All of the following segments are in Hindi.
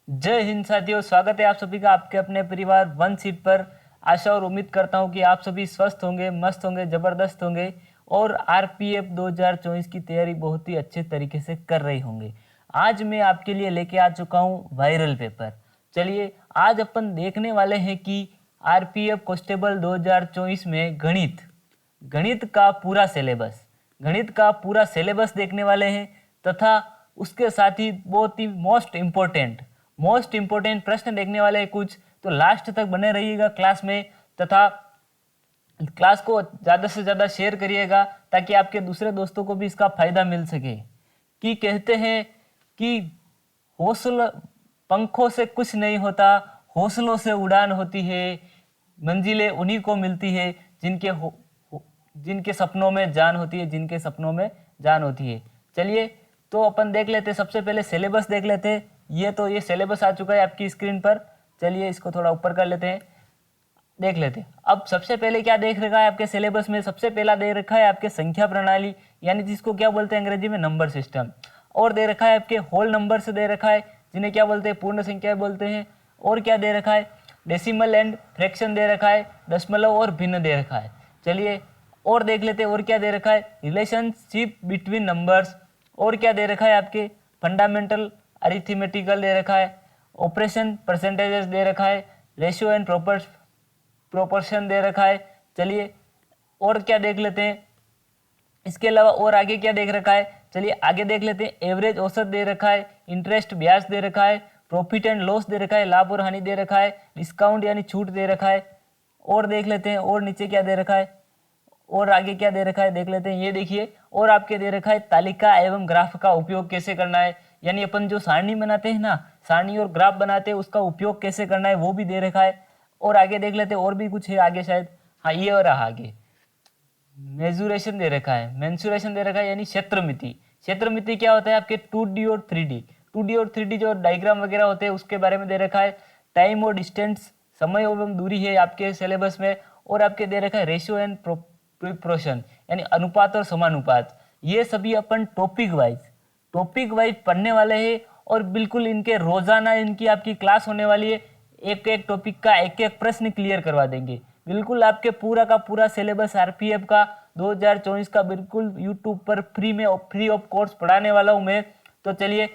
जय हिंद साथियों, स्वागत है आप सभी का आपके अपने परिवार वन सीट पर। आशा और उम्मीद करता हूं कि आप सभी स्वस्थ होंगे, मस्त होंगे, जबरदस्त होंगे और आरपीएफ 2024 की तैयारी बहुत ही अच्छे तरीके से कर रहे होंगे। आज मैं आपके लिए लेके आ चुका हूं वायरल पेपर। चलिए आज अपन देखने वाले हैं कि आरपीएफ कांस्टेबल 2024 में गणित का पूरा सिलेबस देखने वाले हैं तथा उसके साथ ही बहुत ही मोस्ट इम्पोर्टेंट प्रश्न देखने वाले हैं कुछ। तो लास्ट तक बने रहिएगा क्लास में तथा क्लास को ज़्यादा से ज़्यादा शेयर करिएगा ताकि आपके दूसरे दोस्तों को भी इसका फायदा मिल सके। कि कहते हैं कि हौसला पंखों से कुछ नहीं होता, हौसलों से उड़ान होती है। मंजिलें उन्हीं को मिलती है जिनके सपनों में जान होती है। चलिए तो अपन देख लेते हैं, सबसे पहले सिलेबस देख लेते हैं। ये सिलेबस आ चुका है आपकी स्क्रीन पर। चलिए इसको थोड़ा ऊपर कर लेते हैं, देख लेते हैं। अब सबसे पहले क्या देख रखा है आपके सिलेबस में, सबसे पहला दे रखा है आपके संख्या प्रणाली, यानी जिसको क्या बोलते हैं अंग्रेजी में नंबर सिस्टम। और दे रखा है आपके होल नंबर से दे रखा है, जिन्हें क्या बोलते हैं पूर्ण संख्या बोलते हैं। और क्या दे रखा है, डेसिमल एंड फ्रैक्शन दे रखा है, दशमलव और भिन्न दे रखा है। चलिए और देख लेते हैं और क्या दे रखा है, रिलेशनशिप बिटवीन नंबर्स। और क्या दे रखा है आपके फंडामेंटल अरिथमेटिकल दे रखा है, ऑपरेशन परसेंटेजेस दे रखा है, रेशियो एंड प्रोपोर्शन दे रखा है। चलिए और क्या देख लेते हैं, इसके अलावा और आगे क्या देख रखा है, चलिए आगे देख लेते हैं। एवरेज औसत दे रखा है, इंटरेस्ट ब्याज दे रखा है, प्रॉफिट एंड लॉस दे रखा है, लाभ और हानि दे रखा है, डिस्काउंट यानी छूट दे रखा है। और देख लेते हैं और नीचे क्या दे रखा है और आगे क्या दे रखा है देख लेते हैं। ये देखिए और आपके दे रखा है तालिका एवं ग्राफ का उपयोग कैसे करना है, यानी अपन जो सारणी बनाते हैं ना, सारणी और ग्राफ बनाते हैं, उसका उपयोग कैसे करना है वो भी दे रखा है। और आगे देख लेते हैं और भी कुछ है आगे शायद, हाँ ये और आगे मेजुरेशन दे रखा है, मेंसुरेशन दे रखा है, यानी क्षेत्रमिति क्या होता है आपके 2D और 3D जो डायग्राम वगैरह होते हैं उसके बारे में दे रखा है। टाइम और डिस्टेंस, समय एवं दूरी है आपके सिलेबस में। और आपके दे रखा है रेशियो एंड प्रोपोर्शन, यानी अनुपात और समानुपात। ये सभी अपन टॉपिक वाइज पढ़ने वाले हैं और बिल्कुल इनके रोजाना इनकी आपकी क्लास होने वाली है। एक एक टॉपिक का एक एक प्रश्न क्लियर करवा देंगे। बिल्कुल आपके पूरा का पूरा सिलेबस आरपीएफ का 2024 का बिल्कुल यूट्यूब पर फ्री ऑफ कोर्स पढ़ाने वाला हूं मैं। तो चलिए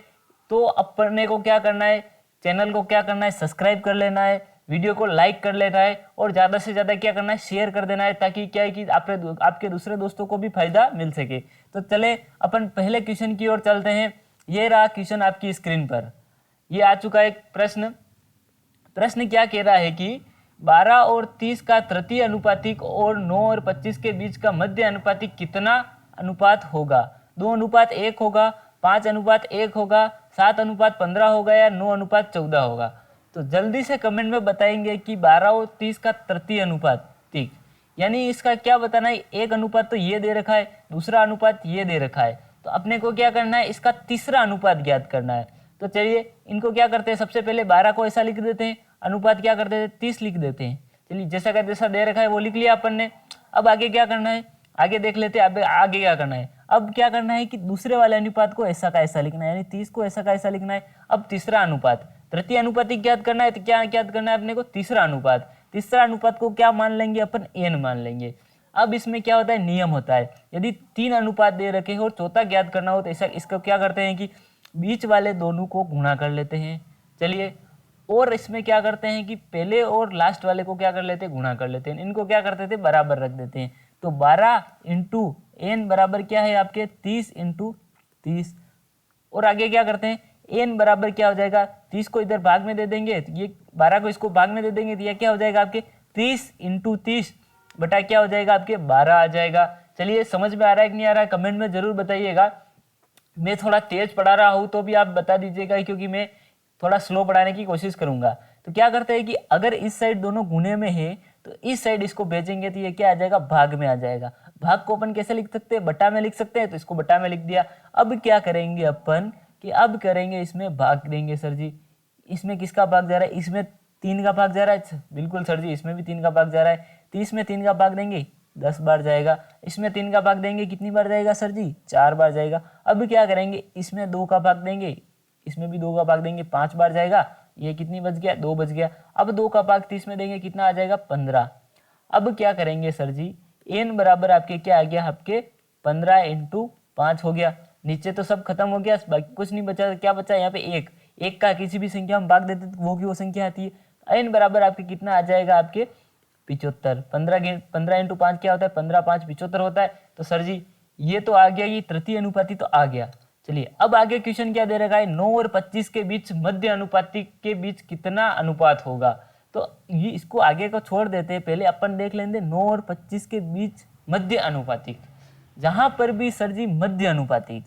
तो अपने को क्या करना है, चैनल को क्या करना है, सब्सक्राइब कर लेना है, वीडियो को लाइक कर लेना है और ज़्यादा से ज़्यादा क्या करना है, शेयर कर देना है, ताकि क्या है कि आपके दूसरे दोस्तों को भी फायदा मिल सके। तो चले अपन पहले क्वेश्चन की ओर चलते हैं। ये रहा क्वेश्चन आपकी स्क्रीन पर, ये आ चुका है प्रश्न क्या कह रहा है कि 12 और 30 का तृतीय अनुपातिक और 9 और 25 के बीच का मध्य अनुपातिक कितना अनुपात होगा। 2:1 होगा, 5:1 होगा, 7:15 होगा या 9:14 होगा। तो जल्दी से कमेंट में बताएंगे कि 12 और 30 का तृतीय अनुपातिक, यानी इसका क्या बताना है। एक अनुपात तो ये दे रखा है, दूसरा अनुपात ये दे रखा है, तो अपने को क्या करना है, इसका तीसरा अनुपात ज्ञात करना है। तो चलिए इनको क्या करते हैं, सबसे पहले 12 को ऐसा लिख देते हैं, अनुपात क्या करते हैं 30 लिख देते हैं। चलिए जैसा का जैसा दे रखा है वो लिख लिया अपन ने। अब आगे क्या करना है, आगे देख लेते हैं। अब आगे क्या करना है, अब क्या करना है कि दूसरे वाले अनुपात को ऐसा का ऐसा लिखना है, यानी 30 को ऐसा का ऐसा लिखना है। अब तीसरा अनुपात, तृतीय अनुपातिक ज्ञात करना है, तो क्या ज्ञात करना है अपने को, तीसरा अनुपात को क्या मान लेंगे अपन, n मान लेंगे। अब इसमें क्या होता है, नियम होता है, यदि 3 अनुपात दे रखे हो और चौथा ज्ञात करना हो तो ऐसा इसको क्या करते हैं कि बीच वाले दोनों को गुणा कर लेते हैं। चलिए और इसमें क्या करते हैं कि पहले और लास्ट वाले को क्या कर लेते हैं, गुणा कर लेते हैं। इनको क्या करते थे, बराबर रख देते हैं। तो 12 इंटू एन बराबर क्या है आपके 30 इंटू 30। और आगे क्या करते हैं, एन बराबर क्या हो जाएगा, 30 को इधर भाग में दे देंगे, तो ये 12 को इसको भाग में दे देंगे, तो यह क्या हो जाएगा आपके 30 इंटू 30 बटा क्या हो जाएगा आपके 12 आ जाएगा। चलिए समझ में आ रहा है कि नहीं आ रहा है, कमेंट में जरूर बताइएगा। मैं थोड़ा तेज पढ़ा रहा हूँ तो भी आप बता दीजिएगा, क्योंकि मैं थोड़ा स्लो पढ़ाने की कोशिश करूंगा। तो क्या करते हैं कि अगर इस साइड दोनों गुणे में है तो इस साइड इसको भेजेंगे तो ये क्या आ जाएगा, भाग में आ जाएगा। भाग को अपन कैसे लिख सकते हैं, बटा में लिख सकते हैं, तो इसको बटा में लिख दिया। अब क्या करेंगे अपन कि अब करेंगे इसमें भाग देंगे। सर जी इसमें किसका भाग जा रहा है, इसमें 3 का भाग जा रहा है, बिल्कुल सर जी इसमें भी 3 का भाग जा रहा है। 30 में 3 का भाग देंगे 10 बार जाएगा, इसमें 3 का भाग देंगे कितनी बार जाएगा सर जी, 4 बार जाएगा। अब क्या करेंगे, इसमें 2 का भाग देंगे, इसमें भी 2 का भाग देंगे, 5 बार जाएगा। ये कितनी बच गया, 2 बच गया। अब 2 का भाग 30 में देंगे, कितना आ जाएगा, 15। अब क्या करेंगे सर जी, n बराबर आपके क्या आ गया, आपके 15 इंटू 5 हो गया। नीचे तो सब खत्म हो गया, बाकी कुछ नहीं बचा। क्या बचा यहाँ पे, एक का किसी भी संख्या हम भाग देते तो वो की वो संख्या आती है। n बराबर आपके कितना आ जाएगा, आपके 75। 15 इंटू 5 क्या होता है, 15 5 75 होता है। तो सर जी ये तो आ गया, ये तृतीय अनुपाती तो आ गया। चलिए अब आगे क्वेश्चन क्या दे रखा है, 9 और 25 के बीच मध्य अनुपाती के बीच कितना अनुपात होगा। तो ये इसको आगे को छोड़ देते हैं, पहले अपन देख लेंगे 9 और 25 के बीच मध्य अनुपातिक। जहां पर भी सर जी मध्य अनुपातिक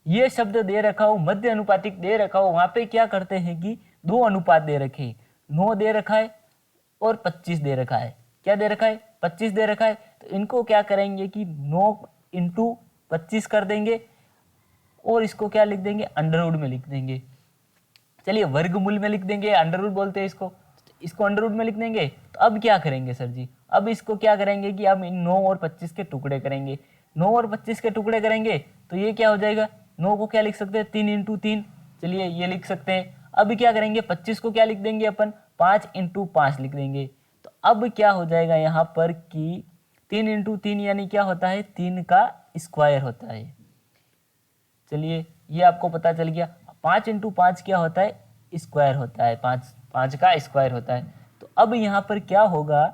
ये शब्द दे रखा हो, मध्य अनुपातिक दे रखा हो, वहां पे क्या करते हैं कि 2 अनुपात दे रखे, 9 दे रखा है और 25 दे रखा है। क्या दे रखा है, 25 दे रखा है। तो इनको क्या करेंगे कि 9 इंटू 25 कर देंगे और इसको क्या लिख देंगे, अंडरवुड में लिख देंगे। चलिए वर्गमूल में लिख देंगे, अंडरवुड बोलते हैं इसको अंडरवुड में लिख देंगे। तो अब क्या करेंगे सर जी, अब इसको क्या करेंगे कि अब इन 9 और 25 के टुकड़े करेंगे। 9 और 25 के टुकड़े करेंगे तो ये क्या हो जाएगा, 9 को क्या लिख सकते हैं, 3 इंटू 3। चलिए ये लिख सकते हैं। अब क्या करेंगे, 25 को क्या लिख देंगे अपन, 5 इंटू 5 लिख देंगे। तो अब क्या हो जाएगा यहाँ पर कि 3 इंटू 3 यानी क्या होता है, 3 का स्क्वायर होता है। चलिए ये आपको पता चल गया। 5 इंटू 5 क्या होता है, स्क्वायर होता है, 5 का स्क्वायर होता है। तो अब यहाँ पर क्या होगा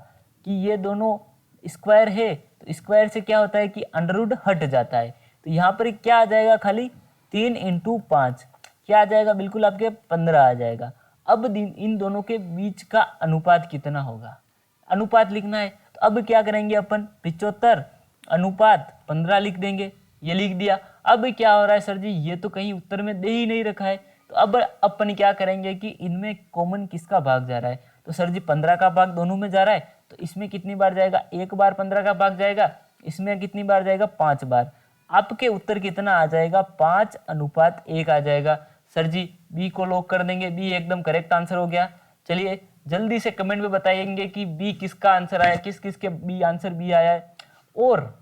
कि ये दोनों स्क्वायर है, तो स्क्वायर से क्या होता है कि अंडरवुड हट जाता है। तो यहाँ पर क्या आ जाएगा, खाली 3 इंटू 5 क्या आ जाएगा, बिल्कुल आपके 15 आ जाएगा। अब इन दोनों के बीच का अनुपात कितना होगा, अनुपात लिखना है। तो अब क्या करेंगे अपन, 75 अनुपात 15 लिख देंगे। ये लिख दिया। अब क्या हो रहा है सर जी, ये तो कहीं उत्तर में दे ही नहीं रखा है। तो अब अपन क्या करेंगे कि इनमें कॉमन किसका भाग जा रहा है। तो सर जी 15 का भाग दोनों में जा रहा है, तो इसमें कितनी बार जाएगा, एक बार 15 का भाग जाएगा, इसमें कितनी बार जाएगा, 5 बार। आपके उत्तर कितना आ जाएगा, 5:1 आ जाएगा। सर जी बी को लॉक कर देंगे, बी एकदम करेक्ट आंसर हो गया। चलिए जल्दी से कमेंट में बताएंगे कि बी किसका आंसर आया, किस किस के बी आंसर बी आया है। और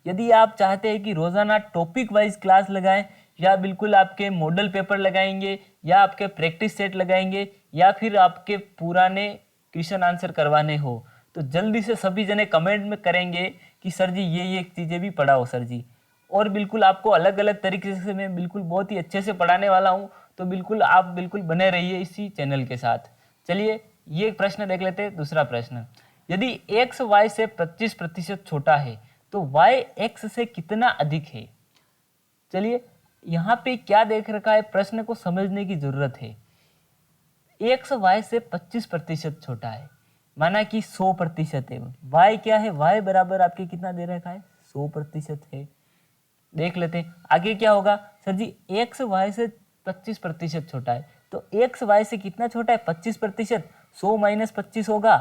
यदि आप चाहते हैं कि रोजाना टॉपिक वाइज क्लास लगाएं, या बिल्कुल आपके मॉडल पेपर लगाएंगे, या आपके प्रैक्टिस सेट लगाएंगे, या फिर आपके पुराने क्वेश्चन आंसर करवाने हो, तो जल्दी से सभी जने कमेंट में करेंगे कि सर जी ये चीज़ें भी पढ़ाओ सर जी। और बिल्कुल आपको अलग अलग तरीके से मैं बिल्कुल बहुत ही अच्छे से पढ़ाने वाला हूँ, तो बिल्कुल आप बिल्कुल बने रहिए इसी चैनल के साथ। चलिए ये प्रश्न देख लेते हैं। दूसरा प्रश्न, यदि x y से 25% छोटा है तो y x से कितना अधिक है। चलिए यहाँ पे क्या देख रखा है, प्रश्न को समझने की जरूरत है। x y से 25% छोटा है, माना कि 100% है। y क्या है, y बराबर आपके कितना दे रखा है, 100% है। देख लेते हैं आगे क्या होगा। सर जी x y से 25% छोटा है, तो x y से कितना छोटा है, 25%। 100 - 25 होगा,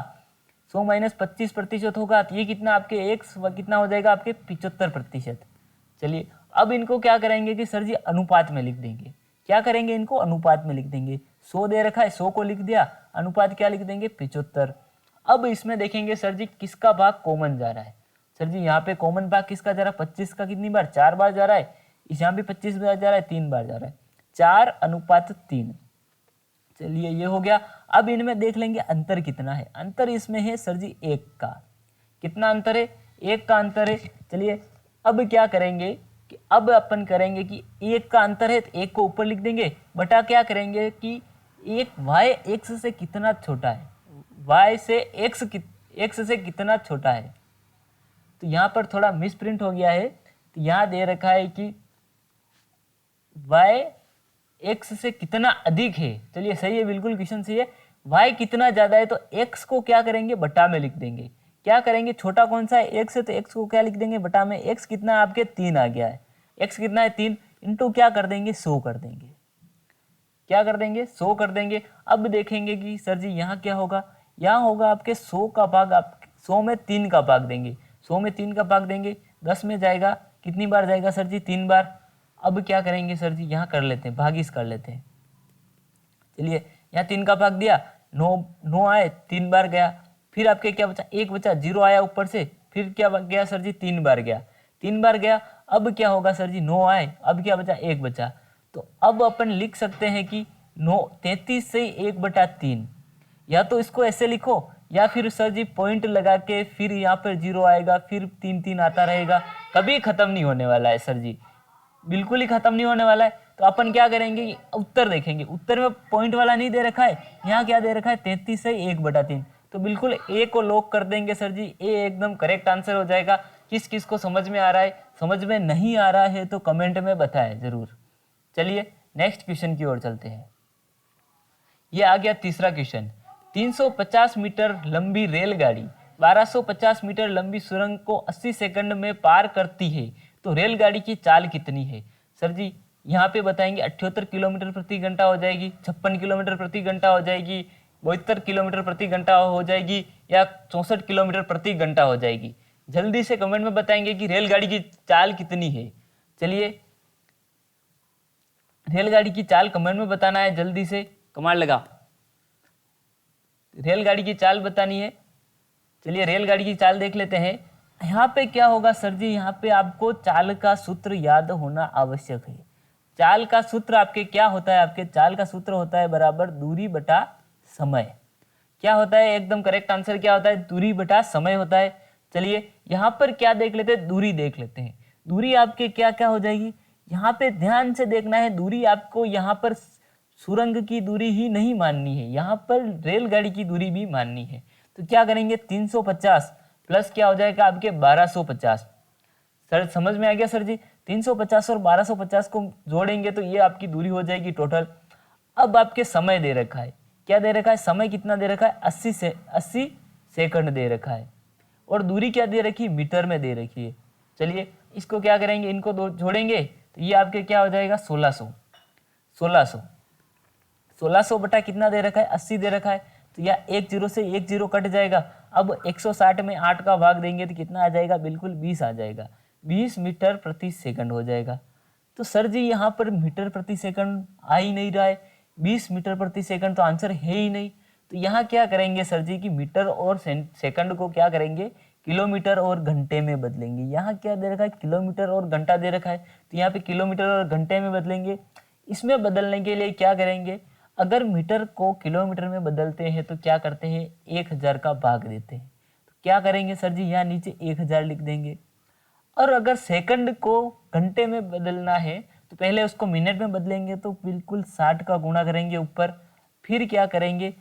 100 - 25% होगा, तो ये कितना आपके x कितना हो जाएगा, आपके 75%। चलिए अब इनको क्या करेंगे कि सर जी अनुपात में लिख देंगे। क्या करेंगे, इनको अनुपात में लिख देंगे। 100 दे रखा है, 100 को लिख दिया, अनुपात क्या लिख देंगे, 75। अब इसमें देखेंगे सर जी किसका भाग कॉमन जा रहा है। सर जी यहाँ पे कॉमन भाग किसका जा रहा है, 25 का कितनी बार, 4 बार जा रहा है। इस यहाँ भी 25 बार जा रहा है, 3 बार जा रहा है, 4:3। चलिए ये हो गया। अब इनमें देख लेंगे अंतर कितना है। अंतर इसमें है सर जी 1 का। कितना अंतर है, 1 का अंतर है। चलिए अब क्या करेंगे कि अब अपन करेंगे कि 1 का अंतर है तो 1 को ऊपर लिख देंगे, बटा क्या करेंगे कि एक y x से कितना छोटा है, y से x से कितना छोटा है। तो यहाँ पर थोड़ा मिस प्रिंट हो गया है, तो यहाँ दे रखा है कि y x से कितना अधिक है। चलिए सही है, बिल्कुल क्वेश्चन सही है। y कितना ज्यादा है तो x को क्या करेंगे, बटा में लिख देंगे। क्या करेंगे, छोटा कौन सा है, x है, तो x को क्या लिख देंगे, बटा में। x कितना आपके 3 आ गया है, x कितना है 3, इंटू क्या कर देंगे, 100 कर देंगे। क्या कर देंगे, 100 कर देंगे। अब देखेंगे कि सर जी यहाँ क्या होगा, यहाँ होगा आपके 100 का भाग, आप 100 में 3 का भाग देंगे, 100 में 3 का भाग देंगे, 10 में जाएगा, कितनी बार जाएगा सर जी, 3 बार। अब क्या करेंगे सर जी, यहाँ कर लेते हैं, भागिस कर लेते हैं। चलिए यहाँ 3 का भाग दिया, 9 आए, 3 बार गया। फिर आपके क्या बचा, 1 बचा, 0 आया ऊपर से, फिर क्या गया सर जी, 3 बार गया, 3 बार गया। अब क्या होगा सर जी, 9 आए, अब क्या बचा, 1 बचा। तो अब अपन लिख सकते हैं कि 9 33 से 1/3। या तो इसको ऐसे लिखो या फिर सर जी पॉइंट लगा के फिर यहाँ पर 0 आएगा, फिर 3 3 आता रहेगा, कभी खत्म नहीं होने वाला है सर जी, बिल्कुल ही खत्म नहीं होने वाला है। तो अपन क्या करेंगे कि उत्तर देखेंगे, उत्तर में पॉइंट वाला नहीं दे रखा है, यहाँ क्या दे रखा है 33 से 1/3। तो बिल्कुल ए को लॉक कर देंगे सर जी, ए एकदम करेक्ट आंसर हो जाएगा। किस किस को समझ में आ रहा है, समझ में नहीं आ रहा है तो कमेंट में बताएं जरूर। चलिए नेक्स्ट क्वेश्चन की ओर चलते हैं। ये आ गया तीसरा क्वेश्चन। 350 मीटर लंबी रेलगाड़ी 1250 मीटर लंबी सुरंग को 80 सेकंड में पार करती है, तो रेलगाड़ी की चाल कितनी है? सर जी यहाँ पे बताएंगे 78 किलोमीटर प्रति घंटा हो जाएगी, 56 किलोमीटर प्रति घंटा हो जाएगी, 72 किलोमीटर प्रति घंटा हो जाएगी, या 64 किलोमीटर प्रति घंटा हो जाएगी। जल्दी से कमेंट में बताएंगे कि रेलगाड़ी की चाल कितनी है। चलिए रेलगाड़ी की चाल कमेंट में बताना है, जल्दी से कमाल लगा, रेलगाड़ी की चाल बतानी है। चलिए रेलगाड़ी की चाल देख लेते हैं। यहाँ पे क्या होगा सर जी, यहाँ पे आपको चाल का सूत्र याद होना आवश्यक है। चाल का सूत्र आपके क्या होता है, आपके चाल का सूत्र होता है बराबर दूरी बटा समय। क्या होता है, एकदम करेक्ट आंसर क्या होता है, दूरी बटा समय होता है। चलिए यहाँ पर क्या देख लेते हैं, दूरी देख लेते हैं। दूरी आपके क्या क्या हो जाएगी, यहाँ पे ध्यान से देखना है। दूरी आपको यहाँ पर सुरंग की दूरी ही नहीं माननी है, यहाँ पर रेलगाड़ी की दूरी भी माननी है। तो क्या करेंगे 350 प्लस क्या हो जाएगा आपके 1250। सर समझ में आ गया सर जी, 350 और 1250 को जोड़ेंगे तो ये आपकी दूरी हो जाएगी टोटल। अब आपके समय दे रखा है, क्या दे रखा है, समय कितना दे रखा है 80 सेकंड दे रखा है, और दूरी क्या दे रखी है मीटर में दे रखी है। चलिए इसको क्या करेंगे, इनको दो जोड़ेंगे तो ये आपके क्या हो जाएगा 1600 बटा कितना दे रखा है 80 दे रखा है, तो या 1 0 से 1 0 कट जाएगा। अब 160 में 8 का भाग देंगे तो कितना आ जाएगा, बिल्कुल 20 आ जाएगा, 20 मीटर प्रति सेकंड हो जाएगा। तो सर जी यहाँ पर मीटर प्रति सेकंड आ ही नहीं रहा है, 20 मीटर प्रति सेकंड तो आंसर है ही नहीं। तो यहाँ क्या करेंगे सर जी कि मीटर और सेकंड को क्या करेंगे किलोमीटर और घंटे में बदलेंगे। यहाँ क्या दे रखा है किलोमीटर और घंटा दे रखा है, तो यहाँ पे किलोमीटर और घंटे में बदलेंगे। इसमें बदलने के लिए क्या करेंगे, अगर मीटर को किलोमीटर में बदलते हैं तो क्या करते हैं 1000 का भाग देते हैं। तो क्या करेंगे सर जी यहाँ नीचे 1000 लिख देंगे। और अगर सेकंड को घंटे में बदलना है तो पहले उसको मिनट में बदलेंगे, तो बिल्कुल 60 का गुणा करेंगे ऊपर, फिर क्या करेंगे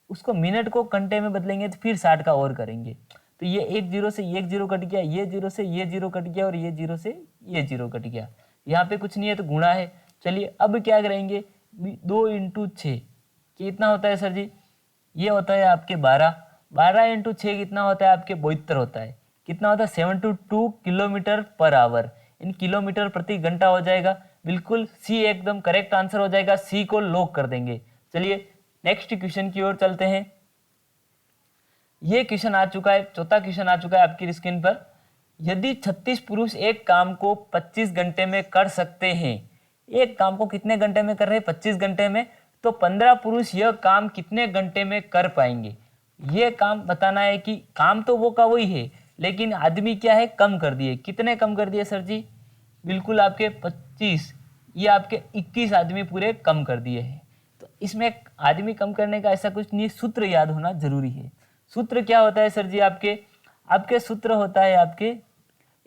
उसको मिनट को घंटे में बदलेंगे तो फिर 60 का और करेंगे। तो ये 1 0 से 1 0 कट गया, ये 0 से ये 0 कट गया, और ये 0 से ये 0 कट गया। यहाँ पे कुछ नहीं है तो गुणा है। चलिए अब क्या करेंगे 2 × 6 कितना होता है सर जी, ये होता है आपके 12 × 6 कितना होता है आपके 72 होता है, कितना होता है 72 किलोमीटर पर आवर, इन किलोमीटर प्रति घंटा हो जाएगा। बिल्कुल सी एकदम करेक्ट आंसर हो जाएगा, सी को लॉक कर देंगे। चलिए नेक्स्ट क्वेश्चन की ओर चलते हैं। ये क्वेश्चन आ चुका है, चौथा क्वेश्चन आ चुका है आपकी स्क्रीन पर। यदि 36 पुरुष एक काम को 25 घंटे में कर सकते हैं, एक काम को कितने घंटे में कर रहे हैं 25 घंटे में, तो 15 पुरुष यह काम कितने घंटे में कर पाएंगे। ये काम बताना है कि काम तो वो का वही है, लेकिन आदमी क्या है कम कर दिए। कितने कम कर दिए सर जी, बिल्कुल आपके 25, ये आपके 21 आदमी पूरे कम कर दिए हैं। तो इसमें आदमी कम करने का ऐसा कुछ नहीं, सूत्र याद होना जरूरी है। सूत्र क्या होता है सर जी, आपके सूत्र होता है आपके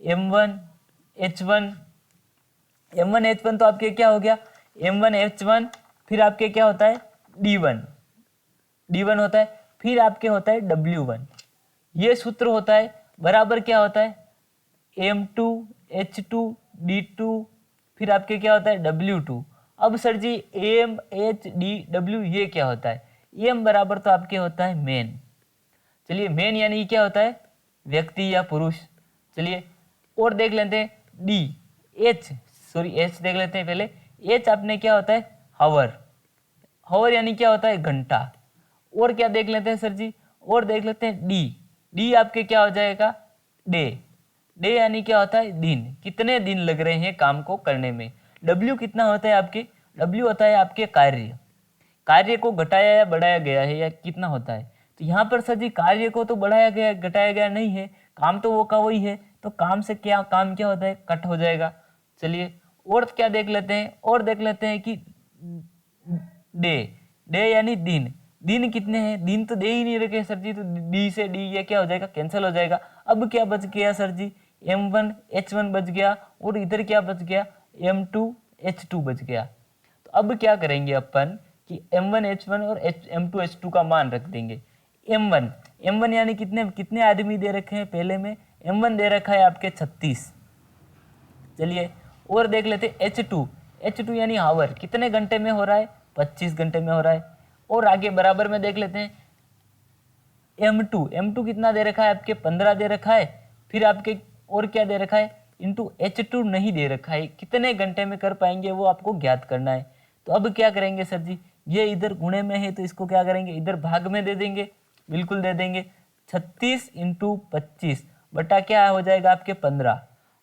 M1H1 तो आपके क्या हो गया M1H1, फिर आपके क्या होता है D1 होता है, फिर आपके होता है W1। ये सूत्र होता है बराबर क्या होता है M2H2 D2, फिर आपके क्या होता है W2। अब सर जी MHDW ये क्या होता है, M बराबर तो आपके होता है मेन। चलिए मेन यानी क्या होता है व्यक्ति या पुरुष। चलिए और देख लेते हैं H देख लेते हैं पहले। H आपने क्या होता है हावर यानी क्या होता है घंटा। और क्या देख लेते हैं सर जी, और देख लेते हैं D आपके क्या हो जाएगा डे यानी क्या होता है दिन, कितने दिन लग रहे हैं काम को करने में। W कितना होता है आपके, W होता है आपके कार्य को घटाया या बढ़ाया गया है या कितना होता है। तो यहाँ पर सर जी कार्य को तो बढ़ाया गया घटाया गया नहीं है, काम तो वो का वही है, तो काम क्या होता है कट हो जाएगा। चलिए और क्या देख लेते हैं, और देख लेते हैं कि डे, डे यानी दिन, दिन कितने हैं, दिन तो दे ही नहीं रखे सर जी, तो डी से डी ये क्या हो जाएगा, कैंसिल हो जाएगा। अब क्या बच गया सर जी, m1 h1 बच गया, और इधर क्या बच गया, m2 h2 बच गया। तो अब क्या करेंगे अपन कि m1 h1 और m2 h2 का मान रख देंगे। m1 यानी कितने कितने आदमी दे रखे हैं, पहले में m1 दे रखा है आपके 36। चलिए और देख लेते h2 यानी हावर, कितने घंटे में हो रहा है, 25 घंटे में हो रहा है। और आगे बराबर में देख लेते हैं m2 कितना दे रखा है आपके, 15 दे रखा है। फिर आपके और क्या दे रखा है, इंटू h2 नहीं दे रखा है, कितने घंटे में कर पाएंगे वो आपको ज्ञात करना है। तो अब क्या करेंगे सर जी, ये इधर गुणे में है तो इसको क्या करेंगे, इधर भाग में दे देंगे, बिल्कुल दे देंगे। 36 इंटू 25 बटा क्या हो जाएगा आपके 15,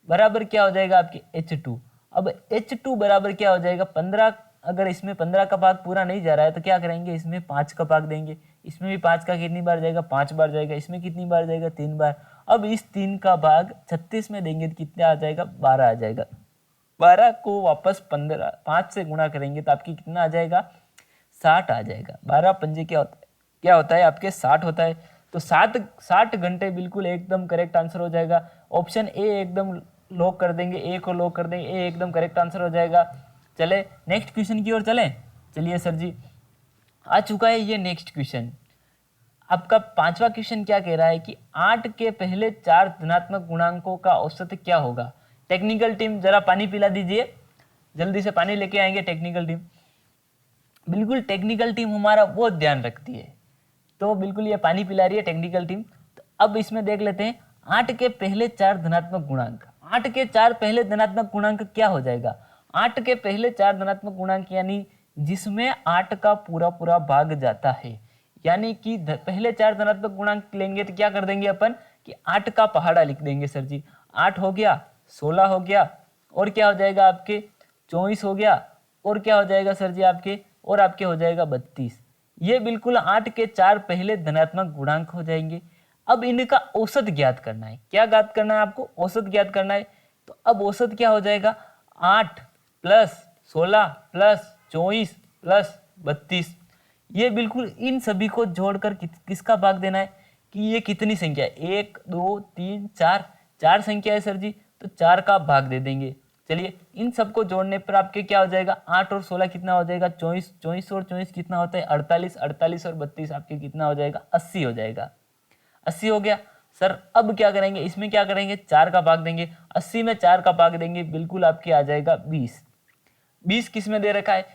बराबर क्या हो जाएगा आपके h2। अब h2 बराबर क्या हो जाएगा 15, अगर इसमें 15 का भाग पूरा नहीं जा रहा है तो क्या करेंगे, इसमें 5 का भाग देंगे। इसमें भी 5 का कितनी बार जाएगा, 5 बार जाएगा। इसमें कितनी बार जाएगा, 3 बार। अब इस 3 का भाग 36 में देंगे तो कितना आ जाएगा, 12 आ जाएगा। 12 को वापस 5 से गुणा करेंगे तो आपकी कितना आ जाएगा, 60 आ जाएगा। 12 पंजे क्या होता है आपके 60 होता है। तो 60 घंटे बिल्कुल एकदम करेक्ट आंसर हो जाएगा। ऑप्शन ए एकदम लॉक कर देंगे, ए को लॉक कर देंगे, ए एकदम करेक्ट आंसर हो जाएगा। चले नेक्स्ट क्वेश्चन की ओर चले। चलिए सर जी आ चुका है ये नेक्स्ट क्वेश्चन। आपका 5वां क्वेश्चन क्या कह रहा है कि 8 के पहले 4 धनात्मक गुणांकों का औसत क्या होगा। टेक्निकल टीम जरा पानी पिला दीजिए, जल्दी से पानी लेके आएंगे टेक्निकल टीम। बिल्कुल टेक्निकल टीम हमारा बहुत ध्यान रखती है, तो बिल्कुल ये पानी पिला रही है टेक्निकल टीम। तो अब इसमें देख लेते हैं 8 के पहले 4 धनात्मक गुणांक। 8 के 4 पहले धनात्मक गुणांक क्या हो जाएगा, 8 के पहले 4 धनात्मक गुणांक यानी जिसमें 8 का पूरा पूरा भाग जाता है, यानी कि पहले 4 धनात्मक गुणांक लेंगे तो क्या कर देंगे अपन कि 8 का पहाड़ा लिख देंगे सर जी। 8 हो गया, 16 हो गया, और क्या हो जाएगा आपके 24 हो गया, और क्या हो जाएगा सर जी आपके, और आपके हो जाएगा 32। ये बिल्कुल 8 के 4 पहले धनात्मक गुणांक हो जाएंगे। अब इनका औसत ज्ञात करना है। क्या ज्ञात करना है आपको, औसत ज्ञात करना है। तो अब औसत क्या हो जाएगा, 8 प्लस 16 प्लस 24 प्लस 32। ये बिल्कुल इन सभी को जोड़कर किसका भाग देना है कि ये कितनी संख्या है, 1 2 3 4, 4 संख्या है सर जी, तो 4 का भाग दे देंगे। चलिए इन सबको जोड़ने पर आपके क्या हो जाएगा, 8 और 16 कितना हो जाएगा 24, 24 और 24 कितना होता है 48, 48 और 32 आपके कितना हो जाएगा 80 हो जाएगा। 80 हो गया सर। अब क्या करेंगे, इसमें क्या करेंगे 4 का भाग देंगे, 80 में 4 का भाग देंगे, बिल्कुल आपके आ जाएगा 20। 20 किस में दे रखा है,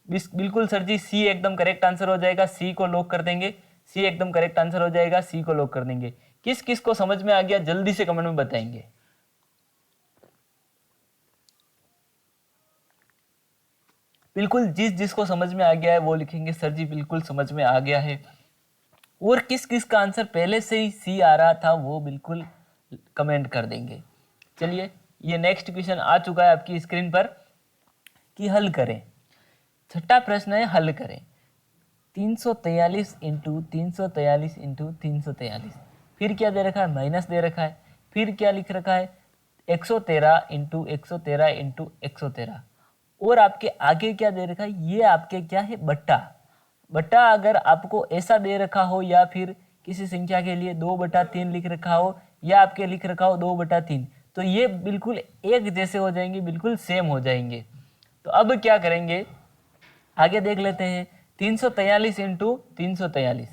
20 बिल्कुल सर जी सी एकदम करेक्ट आंसर हो जाएगा। सी को लॉक कर देंगे, सी एकदम करेक्ट आंसर हो जाएगा, सी को लॉक कर देंगे। किस किस को समझ में आ गया जल्दी से कमेंट में बताएंगे। बिल्कुल जिस जिसको समझ में आ गया है वो लिखेंगे सर जी बिल्कुल समझ में आ गया है। और किस किस का आंसर पहले से ही सी आ रहा था वो बिल्कुल कमेंट कर देंगे। चलिए ये नेक्स्ट क्वेश्चन आ चुका है आपकी स्क्रीन पर कि हल करें। छठा प्रश्न है हल करें। 343 इंटू 343 इंटू 343, फिर क्या दे रखा है माइनस दे रखा है, फिर क्या लिख रखा है 113 इंटू 113 इंटू 113, और आपके आगे क्या दे रखा है ये आपके क्या है बट्टा। बट्टा अगर आपको ऐसा दे रखा हो या फिर किसी संख्या के लिए 2/3 लिख रखा हो या आपके लिख रखा हो 2/3, तो ये बिल्कुल एक जैसे हो जाएंगे, बिल्कुल सेम हो जाएंगे। तो अब क्या करेंगे आगे देख लेते हैं। 343 इंटू 343,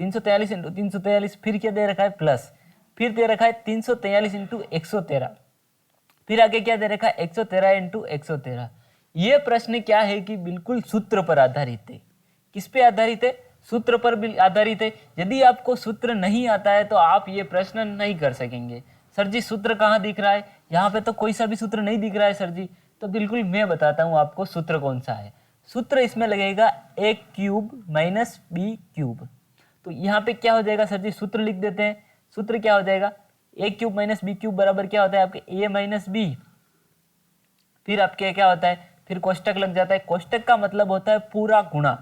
343 इंटू 343, फिर क्या दे रखा है प्लस, फिर दे रखा है 343 इंटू 113, फिर आगे क्या दे रखा है 113 इंटू 113। ये प्रश्न क्या है कि बिल्कुल सूत्र पर आधारित है। किस पे आधारित है, सूत्र पर भी आधारित है। यदि आपको सूत्र नहीं आता है तो आप ये प्रश्न नहीं कर सकेंगे। सर जी सूत्र कहाँ दिख रहा है, यहाँ पे तो कोई सा भी सूत्र नहीं दिख रहा है सर जी। तो बिल्कुल मैं बताता हूँ आपको सूत्र कौन सा है। सूत्र इसमें लगेगा a cube minus b cube. तो यहाँ पे क्या हो जाएगा सर जी, सूत्र लिख देते हैं। सूत्र क्या हो जाएगा a cube minus b cube बराबर क्या होता है आपके a माइनस बी, फिर आपके क्या होता है फिर कोष्टक लग जाता है। कोष्टक का मतलब होता है पूरा गुणा,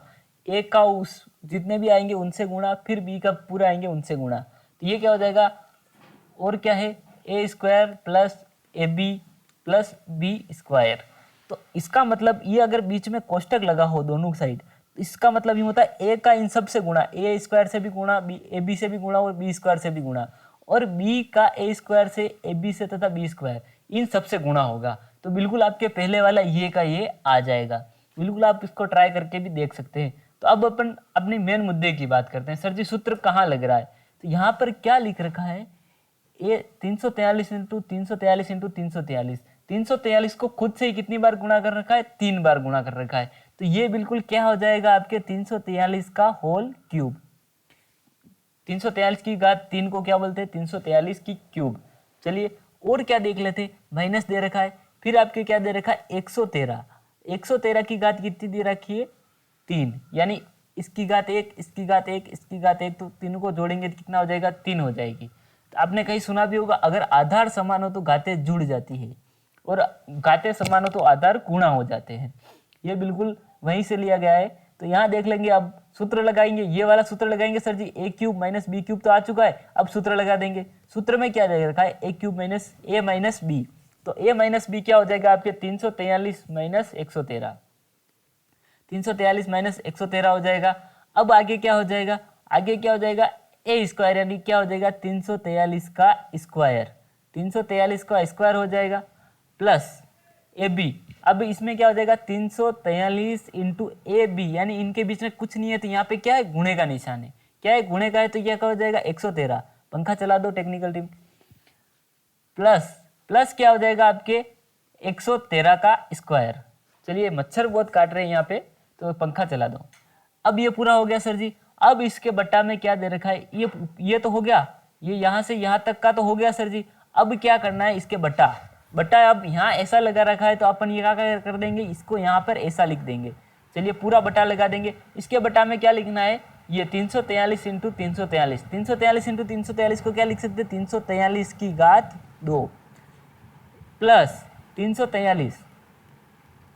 a का उस जितने भी आएंगे उनसे गुणा, फिर b का पूरा आएंगे उनसे गुणा। तो ये क्या हो जाएगा और क्या है a square plus ab plus b square. तो इसका मतलब ये अगर बीच में कोष्टक लगा हो दोनों साइड इसका मतलब यूँ होता है ए का इन सब से गुणा, ए स्क्वायर से भी गुणा, बी ए बी से भी गुणा और बी स्क्वायर से भी गुणा, और बी का ए स्क्वायर से, ए बी से तथा बी स्क्वायर इन सब से गुणा होगा। तो बिल्कुल आपके पहले वाला ये का ये आ जाएगा। बिल्कुल आप इसको ट्राई करके भी देख सकते हैं। तो अब अपन अपनी मेन मुद्दे की बात करते हैं। सर जी सूत्र कहाँ लग रहा है? तो यहाँ पर क्या लिख रखा है, ये 343 इंटू 343 इंटू 343, 343 को खुद से ही कितनी बार गुणा कर रखा है? 3 बार गुणा कर रखा है। तो ये बिल्कुल क्या हो जाएगा आपके 343 का होल क्यूब। 343 की घात 3 को क्या बोलते हैं? 343 की क्यूब। चलिए और क्या देख लेते, माइनस दे रखा है, फिर आपके क्या दे रखा है? 113, 113 की घात कितनी दे रखी है? 3, यानी इसकी घात 1, इसकी घात 1, इसकी घात 1, तो तीनों को जोड़ेंगे तो कितना हो जाएगा? 3 हो जाएगी। तो आपने कहीं सुना भी होगा, अगर आधार समान हो तो घातें जुड़ जाती है, और घातें समान हो तो आधार गुणा हो जाते हैं। ये बिल्कुल वहीं से लिया गया है। तो यहाँ देख लेंगे, अब सूत्र लगाएंगे, ये वाला सूत्र लगाएंगे सर जी, ए क्यूब माइनस बी क्यूब तो आ चुका है, अब सूत्र लगा देंगे। सूत्र में क्या दे रखा है? ए क्यूब माइनस ए माइनस बी। तो ए माइनस बी क्या हो जाएगा आपके? 343 माइनस 113, 343 माइनस 113 हो जाएगा। अब आगे क्या हो जाएगा? आगे क्या हो जाएगा? ए स्क्वायर, यानी क्या हो जाएगा? 343 का स्क्वायर, 343 का स्क्वायर हो जाएगा, प्लस ए बी। अब इसमें क्या हो जाएगा? 343 इंटू ए बी, यानी इनके बीच में कुछ नहीं है, तो यहाँ पे क्या है? गुणे का निशान है। क्या है? गुणे का है, तो यह क्या हो जाएगा? 113। पंखा चला दो टेक्निकल टीम। प्लस प्लस क्या हो जाएगा आपके? 113 का स्क्वायर। चलिए मच्छर बहुत काट रहे हैं यहाँ पे, तो पंखा चला दो। अब ये पूरा हो गया सर जी। अब इसके बट्टा में क्या दे रखा है? ये तो हो गया, ये यहाँ से यहाँ तक का तो हो गया सर जी। अब क्या करना है? इसके बट्टा, बट्टा अब यहाँ ऐसा लगा रखा है, तो अपन ये क्या कर देंगे? इसको यहाँ पर ऐसा लिख देंगे। चलिए पूरा बट्टा लगा देंगे। इसके बट्टा में क्या लिखना है? ये 343 इंटू 343, 343 इंटू 343 को क्या लिख सकते हैं? 343 की घात 2 प्लस 343,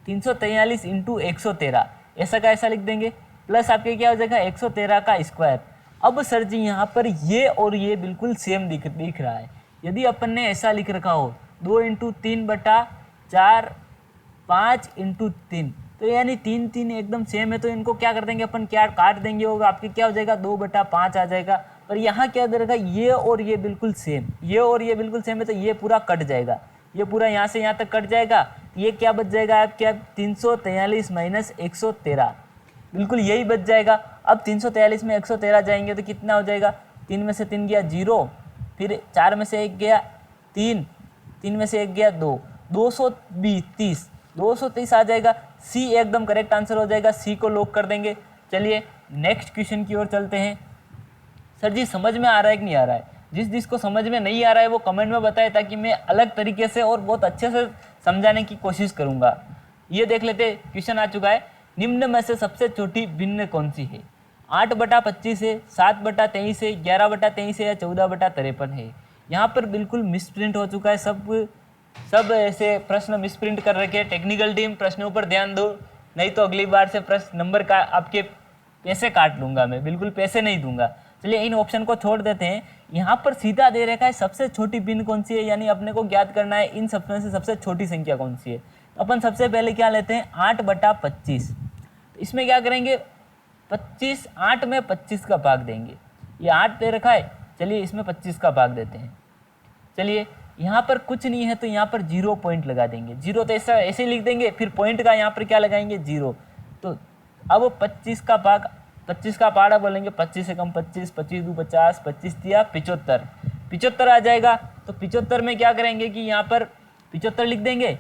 343 इंटू 113, ऐसा का ऐसा लिख देंगे, प्लस आपके क्या हो जाएगा? 113 का स्क्वायर। अब सर जी यहाँ पर ये और ये बिल्कुल सेम दिख रहा है। यदि अपन ने ऐसा लिख रखा हो 2 इंटू 3 बटा 4, 5 इंटू 3, तो यानी 3 3 एकदम सेम है, तो इनको क्या कर देंगे अपन? क्या काट देंगे, होगा आपके क्या हो जाएगा? 2 बटा 5 आ जाएगा। और यहाँ क्या दे रखा है? ये और ये बिल्कुल सेम, ये और ये बिल्कुल सेम है, तो ये पूरा कट जाएगा, ये पूरा यहाँ से यहाँ तक कट जाएगा। ये क्या बच जाएगा आपके? 343 माइनस 113, बिल्कुल यही बच जाएगा। अब 343 में 113 जाएंगे तो कितना हो जाएगा? 3 में से 3 गया 0, फिर 4 में से 1 गया 3, 3 में से 1 गया 2, 230, 230 आ जाएगा। सी एकदम करेक्ट आंसर हो जाएगा, सी को लॉक कर देंगे। चलिए नेक्स्ट क्वेश्चन की ओर चलते हैं। सर जी समझ में आ रहा है कि नहीं आ रहा है? जिसको समझ में नहीं आ रहा है वो कमेंट में बताए, ताकि मैं अलग तरीके से और बहुत अच्छे से समझाने की कोशिश करूंगा। ये देख लेते, क्वेश्चन आ चुका है, निम्न में से सबसे छोटी भिन्न कौन सी है? 8/25 है, 7/23 है, 11/23 है, या 14/53 है? यहाँ पर बिल्कुल मिसप्रिंट हो चुका है, सब ऐसे प्रश्न मिसप्रिंट कर रखे हैं। टेक्निकल टीम प्रश्नों पर ध्यान दो, नहीं तो अगली बार से प्रश्न नंबर का आपके पैसे काट लूंगा मैं, बिल्कुल पैसे नहीं दूंगा। चलिए इन ऑप्शन को छोड़ देते हैं। यहाँ पर सीधा दे रखा है सबसे छोटी भिन्न कौन सी है, यानी अपने को ज्ञात करना है इन सब में से सबसे छोटी संख्या कौन सी है। तो अपन सबसे पहले क्या लेते हैं? 8/25। तो इसमें क्या करेंगे? 25, 8 में 25 का भाग देंगे। ये 8 दे रखा है, चलिए इसमें 25 का भाग देते हैं। चलिए यहाँ पर कुछ नहीं है, तो यहाँ पर 0 पॉइंट लगा देंगे। 0 तो ऐसा ऐसे ही लिख देंगे, फिर पॉइंट का यहाँ पर क्या लगाएंगे? 0। तो अब 25 का भाग, 25 का पाड़ा बोलेंगे, 25 से कम 25, 25 दूँ 50, 25 दिया 75, 75 आ जाएगा। तो 75 में क्या करेंगे कि यहाँ पर 75 लिख देंगे।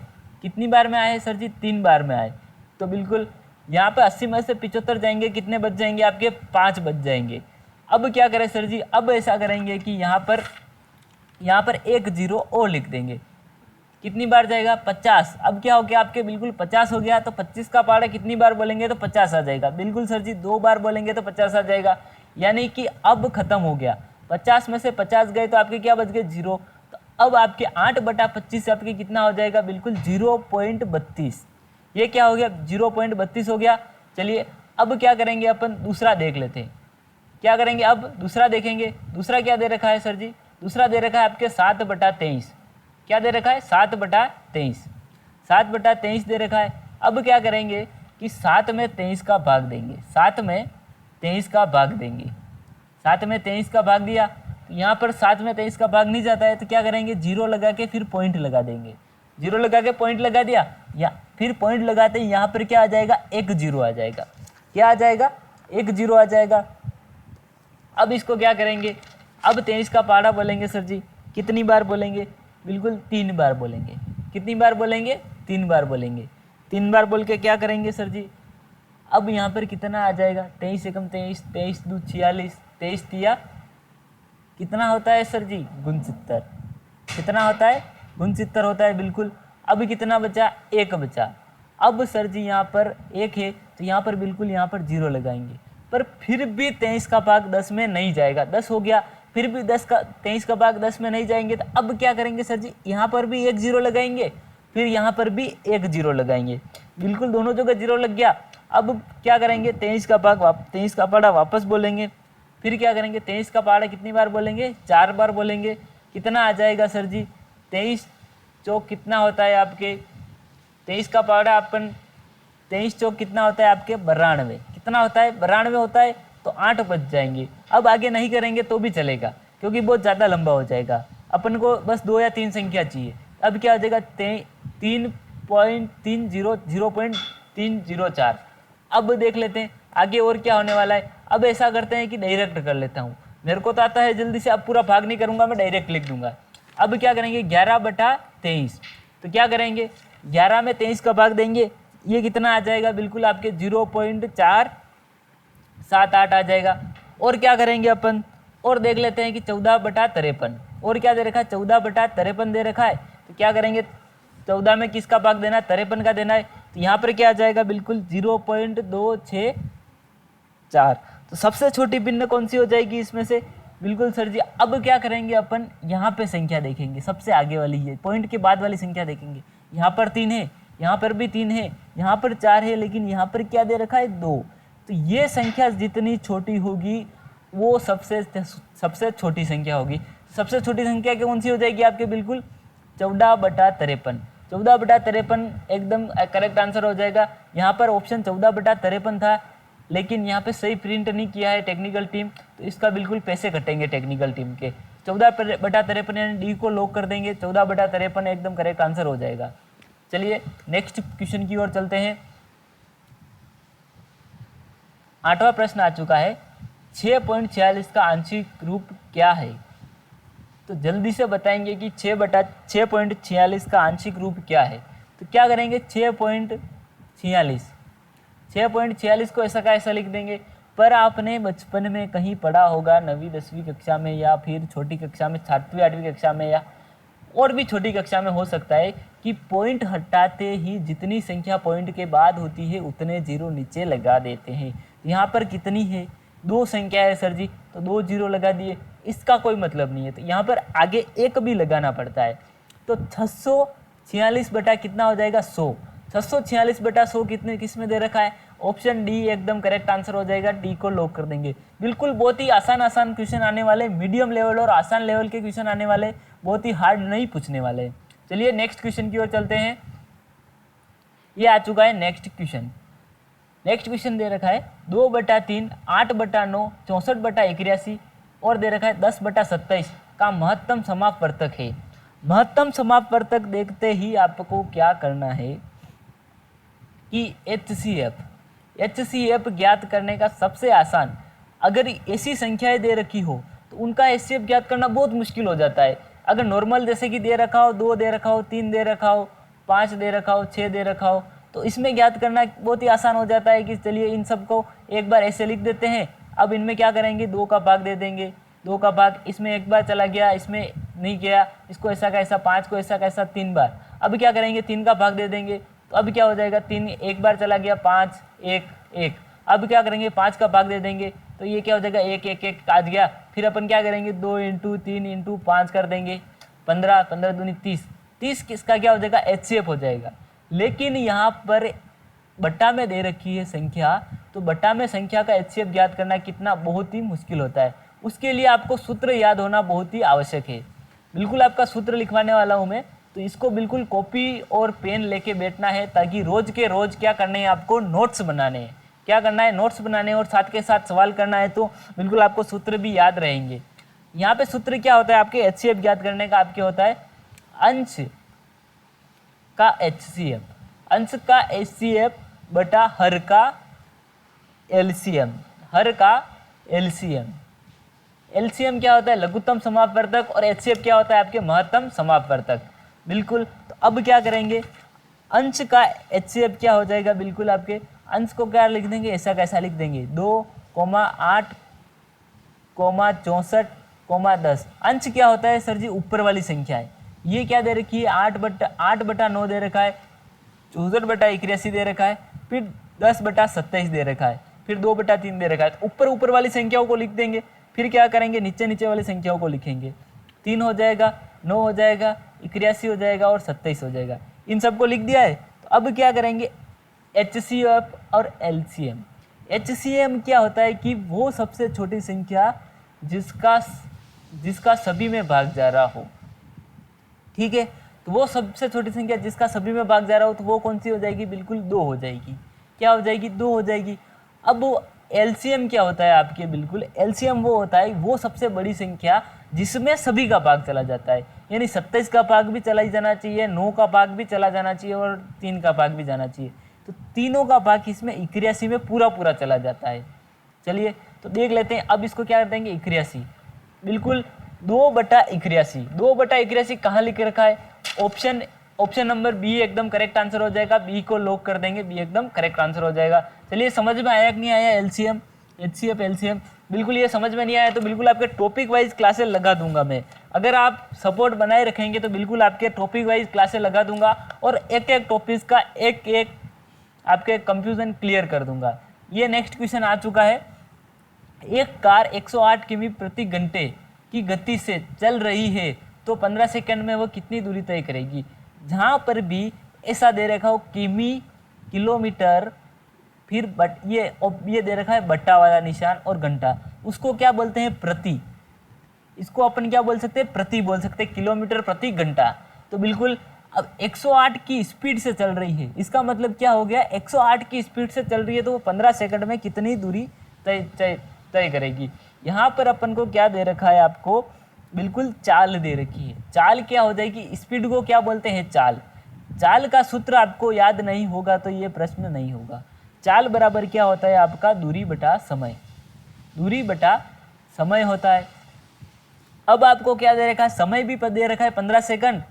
कितनी बार में आए सर जी? 3 बार में आए। तो बिल्कुल यहाँ पे 80 में से 75 जाएंगे, कितने बच जाएंगे आपके? 5 बच जाएंगे। अब क्या करें सर जी? अब ऐसा करेंगे कि यहाँ पर एक 0 और लिख देंगे। कितनी बार जाएगा? 50। अब क्या हो गया आपके? बिल्कुल 50 हो गया। तो 25 का पारा कितनी बार बोलेंगे तो 50 आ जाएगा। बिल्कुल सर जी 2 बार बोलेंगे तो 50 आ जाएगा। यानी कि अब खत्म हो गया। 50 में से 50 गए तो आपके क्या बच गए? 0। तो अब आपके 8/25 से आपके कितना हो जाएगा? बिल्कुल 0.32। ये क्या हो गया? 0.32 हो गया। चलिए अब क्या करेंगे अपन? दूसरा देख लेते हैं। क्या करेंगे? अब दूसरा देखेंगे। दूसरा क्या दे रखा है सर जी? दूसरा दे रखा है आपके 7/23। क्या दे रखा है? 7/23, 7/23 दे रखा है। अब क्या करेंगे कि 7 में 23 का भाग देंगे, 7 में 23 का भाग देंगे, 7 में 23 का भाग दिया, तो यहाँ पर 7 में 23 का भाग नहीं जाता है, तो क्या करेंगे, जीरो लगा के फिर पॉइंट लगा देंगे, जीरो लगा के पॉइंट लगा दिया, या फिर पॉइंट लगाते ही यहाँ पर क्या आ जाएगा, एक जीरो आ जाएगा, क्या आ जाएगा, एक जीरो आ जाएगा। अब इसको क्या करेंगे, अब 23 का पहाड़ा बोलेंगे सर जी, कितनी बार बोलेंगे, बिल्कुल 3 बार बोलेंगे, कितनी बार बोलेंगे, 3 बार बोलेंगे, 3 बार बोल के क्या करेंगे सर जी, अब यहाँ पर कितना आ जाएगा, 23 एकम 23, 23 दू 46, 23 तिया कितना होता है सर जी, 69, कितना होता है, 69 होता है, बिल्कुल। अब कितना बचा, एक बचा। अब सर जी यहाँ पर एक है, तो यहाँ पर बिल्कुल यहाँ पर जीरो लगाएंगे, पर फिर भी 23 का भाग 10 में नहीं जाएगा, 10 हो गया, फिर भी 23 का भाग 10 में नहीं जाएंगे, तो अब क्या करेंगे सर जी, यहाँ पर भी एक जीरो लगाएंगे, फिर यहाँ पर भी एक जीरो लगाएंगे, बिल्कुल दोनों जगह जीरो लग गया। अब क्या करेंगे, 23 का भाग 23 का पहाड़ा वापस बोलेंगे, फिर क्या करेंगे, 23 का पहाड़ा कितनी बार बोलेंगे, 4 बार बोलेंगे, कितना आ जाएगा सर जी, 23 चौक कितना होता है आपके, 23 का पहाड़ा अपन 23 चौक कितना होता है आपके, 92, कितना होता है, 92 होता है, तो 8 बच जाएंगे। अब आगे नहीं करेंगे तो भी चलेगा, क्योंकि बहुत ज़्यादा लंबा हो जाएगा, अपन को बस 2 या 3 संख्या चाहिए। अब क्या हो जाएगा, 0.304। अब देख लेते हैं आगे और क्या होने वाला है। अब ऐसा करते हैं कि डायरेक्ट कर लेता हूँ, मेरे को तो आता है जल्दी से, अब पूरा भाग नहीं करूँगा, मैं डायरेक्ट लिख दूंगा। अब क्या करेंगे, 11/23, तो क्या करेंगे, 11 में 23 का भाग देंगे, ये कितना आ जाएगा, बिल्कुल आपके 0.478 आ जाएगा। और क्या करेंगे अपन, और देख लेते हैं कि 14/53, और क्या दे रखा है, 14/53 दे रखा है, तो क्या करेंगे, 14 में किसका भाग देना है, 53 का देना है, तो यहाँ पर क्या आ जाएगा, बिल्कुल 0.264। तो सबसे छोटी भिन्न कौन सी हो जाएगी इसमें से, बिल्कुल सर जी। अब क्या करेंगे अपन, यहाँ पे संख्या देखेंगे, सबसे आगे वाली है, पॉइंट के बाद वाली संख्या देखेंगे, यहाँ पर 3 है, यहाँ पर भी 3 है, यहाँ पर 4 है, लेकिन यहाँ पर क्या दे रखा है, 2। तो ये संख्या जितनी छोटी होगी वो सबसे छोटी संख्या होगी। सबसे छोटी संख्या कौन सी हो जाएगी आपके, बिल्कुल 14/53। 14/53 एकदम करेक्ट आंसर हो जाएगा। यहाँ पर ऑप्शन 14/53 था, लेकिन यहाँ पे सही प्रिंट नहीं किया है टेक्निकल टीम, तो इसका बिल्कुल पैसे कटेंगे टेक्निकल टीम के। 14/53 यानी डी को लॉक कर देंगे, 14/53 एकदम करेक्ट आंसर हो जाएगा। चलिए नेक्स्ट क्वेश्चन की ओर चलते हैं। 8वां प्रश्न आ चुका है, 6.46 का आंशिक रूप क्या है। तो जल्दी से बताएंगे कि 6/6.46 का आंशिक रूप क्या है। तो क्या करेंगे, 6.46 को ऐसा का ऐसा लिख देंगे। पर आपने बचपन में कहीं पढ़ा होगा, 9वीं 10वीं कक्षा में, या फिर छोटी कक्षा में 7वीं 8वीं कक्षा में, या और भी छोटी कक्षा में हो सकता है कि पॉइंट हटाते ही जितनी संख्या पॉइंट के बाद होती है उतने जीरो नीचे लगा देते हैं। यहाँ पर कितनी है, 2 संख्या है सर जी, तो 2 जीरो लगा दिए, इसका कोई मतलब नहीं है, तो यहाँ पर आगे एक भी लगाना पड़ता है। तो 646 बटा कितना हो जाएगा, 100। 646 बटा 100 कितने किस में दे रखा है, ऑप्शन डी एकदम करेक्ट आंसर हो जाएगा, डी को लॉक कर देंगे। बिल्कुल बहुत ही आसान क्वेश्चन आने वाले, मीडियम लेवल और आसान लेवल के क्वेश्चन आने वाले, बहुत ही हार्ड नहीं पूछने वाले। चलिए नेक्स्ट क्वेश्चन की ओर चलते हैं। ये आ चुका है नेक्स्ट क्वेश्चन। नेक्स्ट क्वेश्चन दे रखा है 2/3, 8/9, 64/81 और दे रखा है 10/27 का महत्तम समापवर्तक है। महत्तम समापवर्तक देखते ही आपको क्या करना है कि HCF ज्ञात करने का सबसे आसान, अगर ऐसी संख्याएं दे रखी हो तो उनका HCF ज्ञात करना बहुत मुश्किल हो जाता है। अगर नॉर्मल जैसे कि दे रखा हो, 2 दे रखा हो, 3 दे रखा हो, 5 दे रखा हो, 6 दे रखा हो, तो इसमें ज्ञात करना बहुत ही आसान हो जाता है कि चलिए इन सबको एक बार ऐसे लिख देते हैं। अब इनमें क्या करेंगे, 2 का भाग दे देंगे, 2 का भाग इसमें एक बार चला गया, इसमें नहीं गया, इसको ऐसा का ऐसा, 5 को ऐसा का ऐसा 3 बार। अब क्या करेंगे, 3 का भाग दे देंगे, तो अब क्या हो जाएगा, 3 एक बार चला गया, 5 1 1। अब क्या करेंगे, 5 का भाग दे देंगे, तो ये क्या हो जाएगा, 1 1 1 काट गया। फिर अपन क्या करेंगे, 2 × 3 × 5 कर देंगे, 15 15 दूनी 30 किसका क्या हो जाएगा, HCF हो जाएगा। लेकिन यहाँ पर बट्टा में दे रखी है संख्या, तो बट्टा में संख्या का HCF ज्ञात करना कितना बहुत ही मुश्किल होता है। उसके लिए आपको सूत्र याद होना बहुत ही आवश्यक है। बिल्कुल आपका सूत्र लिखवाने वाला हूँ मैं, तो तो इसको बिल्कुल कॉपी और पेन लेके बैठना है, ताकि रोज के रोज क्या करने हैं आपको, नोट्स बनाने हैं। क्या करना है, नोट्स बनाने हैं और साथ के साथ सवाल करना है, तो बिल्कुल आपको सूत्र भी याद रहेंगे। यहाँ पे सूत्र क्या होता है आपके, HCF ज्ञात करने का आपके होता है अंश का HCF, अंश का HCF बटा हर का LCM, हर का LCM। LCM क्या होता है, लघुत्तम समापवर्तक, और HCF क्या होता है आपके महत्तम समापवर्तक। बिल्कुल, तो अब क्या करेंगे, अंश का HCF क्या हो जाएगा, बिल्कुल आपके अंश को क्या लिख देंगे, ऐसा कैसा लिख देंगे, 2,8,64,10। अंश क्या होता है सर जी, ऊपर वाली संख्या है। ये क्या दे रखी है, 8/9 दे रखा है, 64/81 दे रखा है, फिर 10/27 दे रखा है, फिर 2/3 दे रखा है। तो ऊपर वाली संख्याओं को लिख देंगे, फिर क्या करेंगे, नीचे वाली संख्याओं को लिखेंगे। 3 हो जाएगा, 9 हो जाएगा, 81 हो जाएगा और 27 हो जाएगा। इन सबको लिख दिया है। तो अब क्या करेंगे, HCF और LCM। HCM क्या होता है कि वो सबसे छोटी संख्या जिसका सभी में भाग जा रहा हो। ठीक है, तो वो सबसे छोटी संख्या जिसका सभी में भाग जा रहा हो, तो वो कौन सी हो जाएगी, बिल्कुल 2 हो जाएगी। क्या हो जाएगी, 2 हो जाएगी। अब LCM क्या होता है आपके, बिल्कुल LCM वो होता है वो सबसे बड़ी संख्या जिसमें सभी का भाग चला जाता है, यानी 27 का भाग भी चला ही जाना चाहिए, 9 का भाग भी चला जाना चाहिए और 3 का भाग भी जाना चाहिए। तो तीनों का भाग इसमें 81 में पूरा चला जाता है। चलिए तो देख लेते हैं। अब इसको क्या कर देंगे, 81, बिल्कुल 2/81। 2/81 कहाँ लिख रखा है, ऑप्शन नंबर बी एकदम करेक्ट आंसर हो जाएगा। बी को लॉक कर देंगे, बी एकदम करेक्ट आंसर हो जाएगा। चलिए समझ में आया कि नहीं आया, LCM HCF LCM। बिल्कुल ये समझ में नहीं आया तो बिल्कुल आपके टॉपिक वाइज क्लासेस लगा दूंगा मैं। अगर आप सपोर्ट बनाए रखेंगे तो बिल्कुल आपके टॉपिक वाइज क्लासेस लगा दूंगा और एक एक टॉपिक का एक आपके कंफ्यूजन क्लियर कर दूंगा। ये नेक्स्ट क्वेश्चन आ चुका है। एक कार 108 किमी प्रति घंटे की गति से चल रही है तो 15 सेकंड में वो कितनी दूरी तय करेगी। जहाँ पर भी ऐसा दे रखा हो किमी, किलोमीटर, फिर ये दे रखा है बट्टा वाला निशान और घंटा, उसको क्या बोलते हैं, प्रति। इसको अपन क्या बोल सकते हैं, प्रति बोल सकते हैं, किलोमीटर प्रति घंटा। तो बिल्कुल अब 108 की स्पीड से चल रही है, इसका मतलब क्या हो गया, 108 की स्पीड से चल रही है तो वो 15 सेकंड में कितनी दूरी तय करेगी। यहाँ पर अपन को क्या दे रखा है, आपको बिल्कुल चाल दे रखी है। चाल क्या हो जाएगी, स्पीड को क्या बोलते हैं, चाल। चाल का सूत्र आपको याद नहीं होगा तो ये प्रश्न नहीं होगा। चाल बराबर क्या होता है आपका, दूरी बटा समय, दूरी बटा समय होता है। अब आपको क्या दे रखा है, समय भी दे रखा है 15 सेकंड,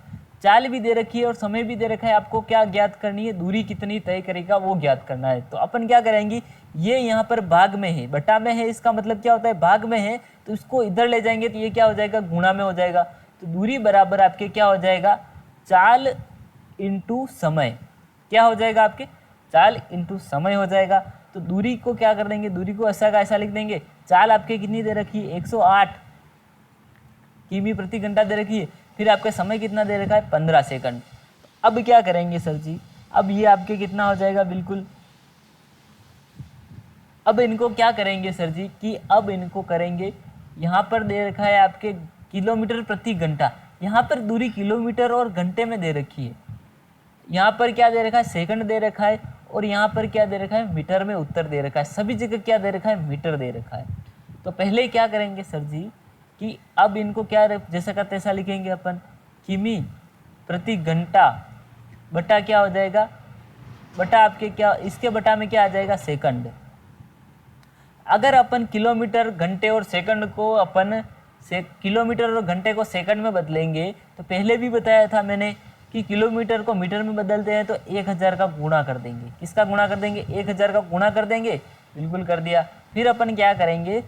चाल भी दे रखी है और समय भी दे रखा है। आपको क्या ज्ञात करनी है, दूरी कितनी तय करेगा वो ज्ञात करना है। तो अपन क्या करेंगे, ये यहाँ पर भाग में है, बटा में है, इसका मतलब क्या होता है, भाग में है तो इसको इधर ले जाएंगे तो ये क्या हो जाएगा, गुणा में हो जाएगा। तो दूरी बराबर आपके क्या हो जाएगा, चाल इंटू समय। क्या हो जाएगा आपके, चाल इंटू समय हो जाएगा। तो दूरी को क्या कर देंगे, दूरी को ऐसा का ऐसा लिख देंगे। चाल आपके कितनी दे रखी है, 108 किमी प्रति घंटा दे रखी है, फिर आपका समय कितना दे रखा है, 15 सेकंड। अब क्या करेंगे सर जी, अब ये आपके कितना हो जाएगा, बिल्कुल अब इनको क्या करेंगे सर जी, कि अब इनको करेंगे, यहाँ पर दे रखा है आपके किलोमीटर प्रति घंटा, यहाँ पर दूरी किलोमीटर और घंटे में दे रखी है, यहाँ पर क्या दे रखा है, सेकंड दे रखा है, और यहाँ पर क्या दे रखा है, मीटर में उत्तर दे रखा है। सभी जगह क्या दे रखा है, मीटर दे रखा है। तो पहले क्या करेंगे सर जी, कि अब इनको क्या जैसा का तैसा लिखेंगे अपन, किमी प्रति घंटा बटा क्या हो जाएगा, बटा आपके क्या, इसके बटा में क्या आ जाएगा, सेकंड। अगर अपन किलोमीटर घंटे और सेकंड को अपन किलोमीटर और घंटे को सेकंड में बदलेंगे तो पहले भी बताया था मैंने कि किलोमीटर को मीटर में बदलते हैं तो 1000 का गुणा कर देंगे। किसका गुणा कर देंगे, 1000 का गुणा कर देंगे, बिल्कुल कर दिया। फिर अपन क्या करेंगे,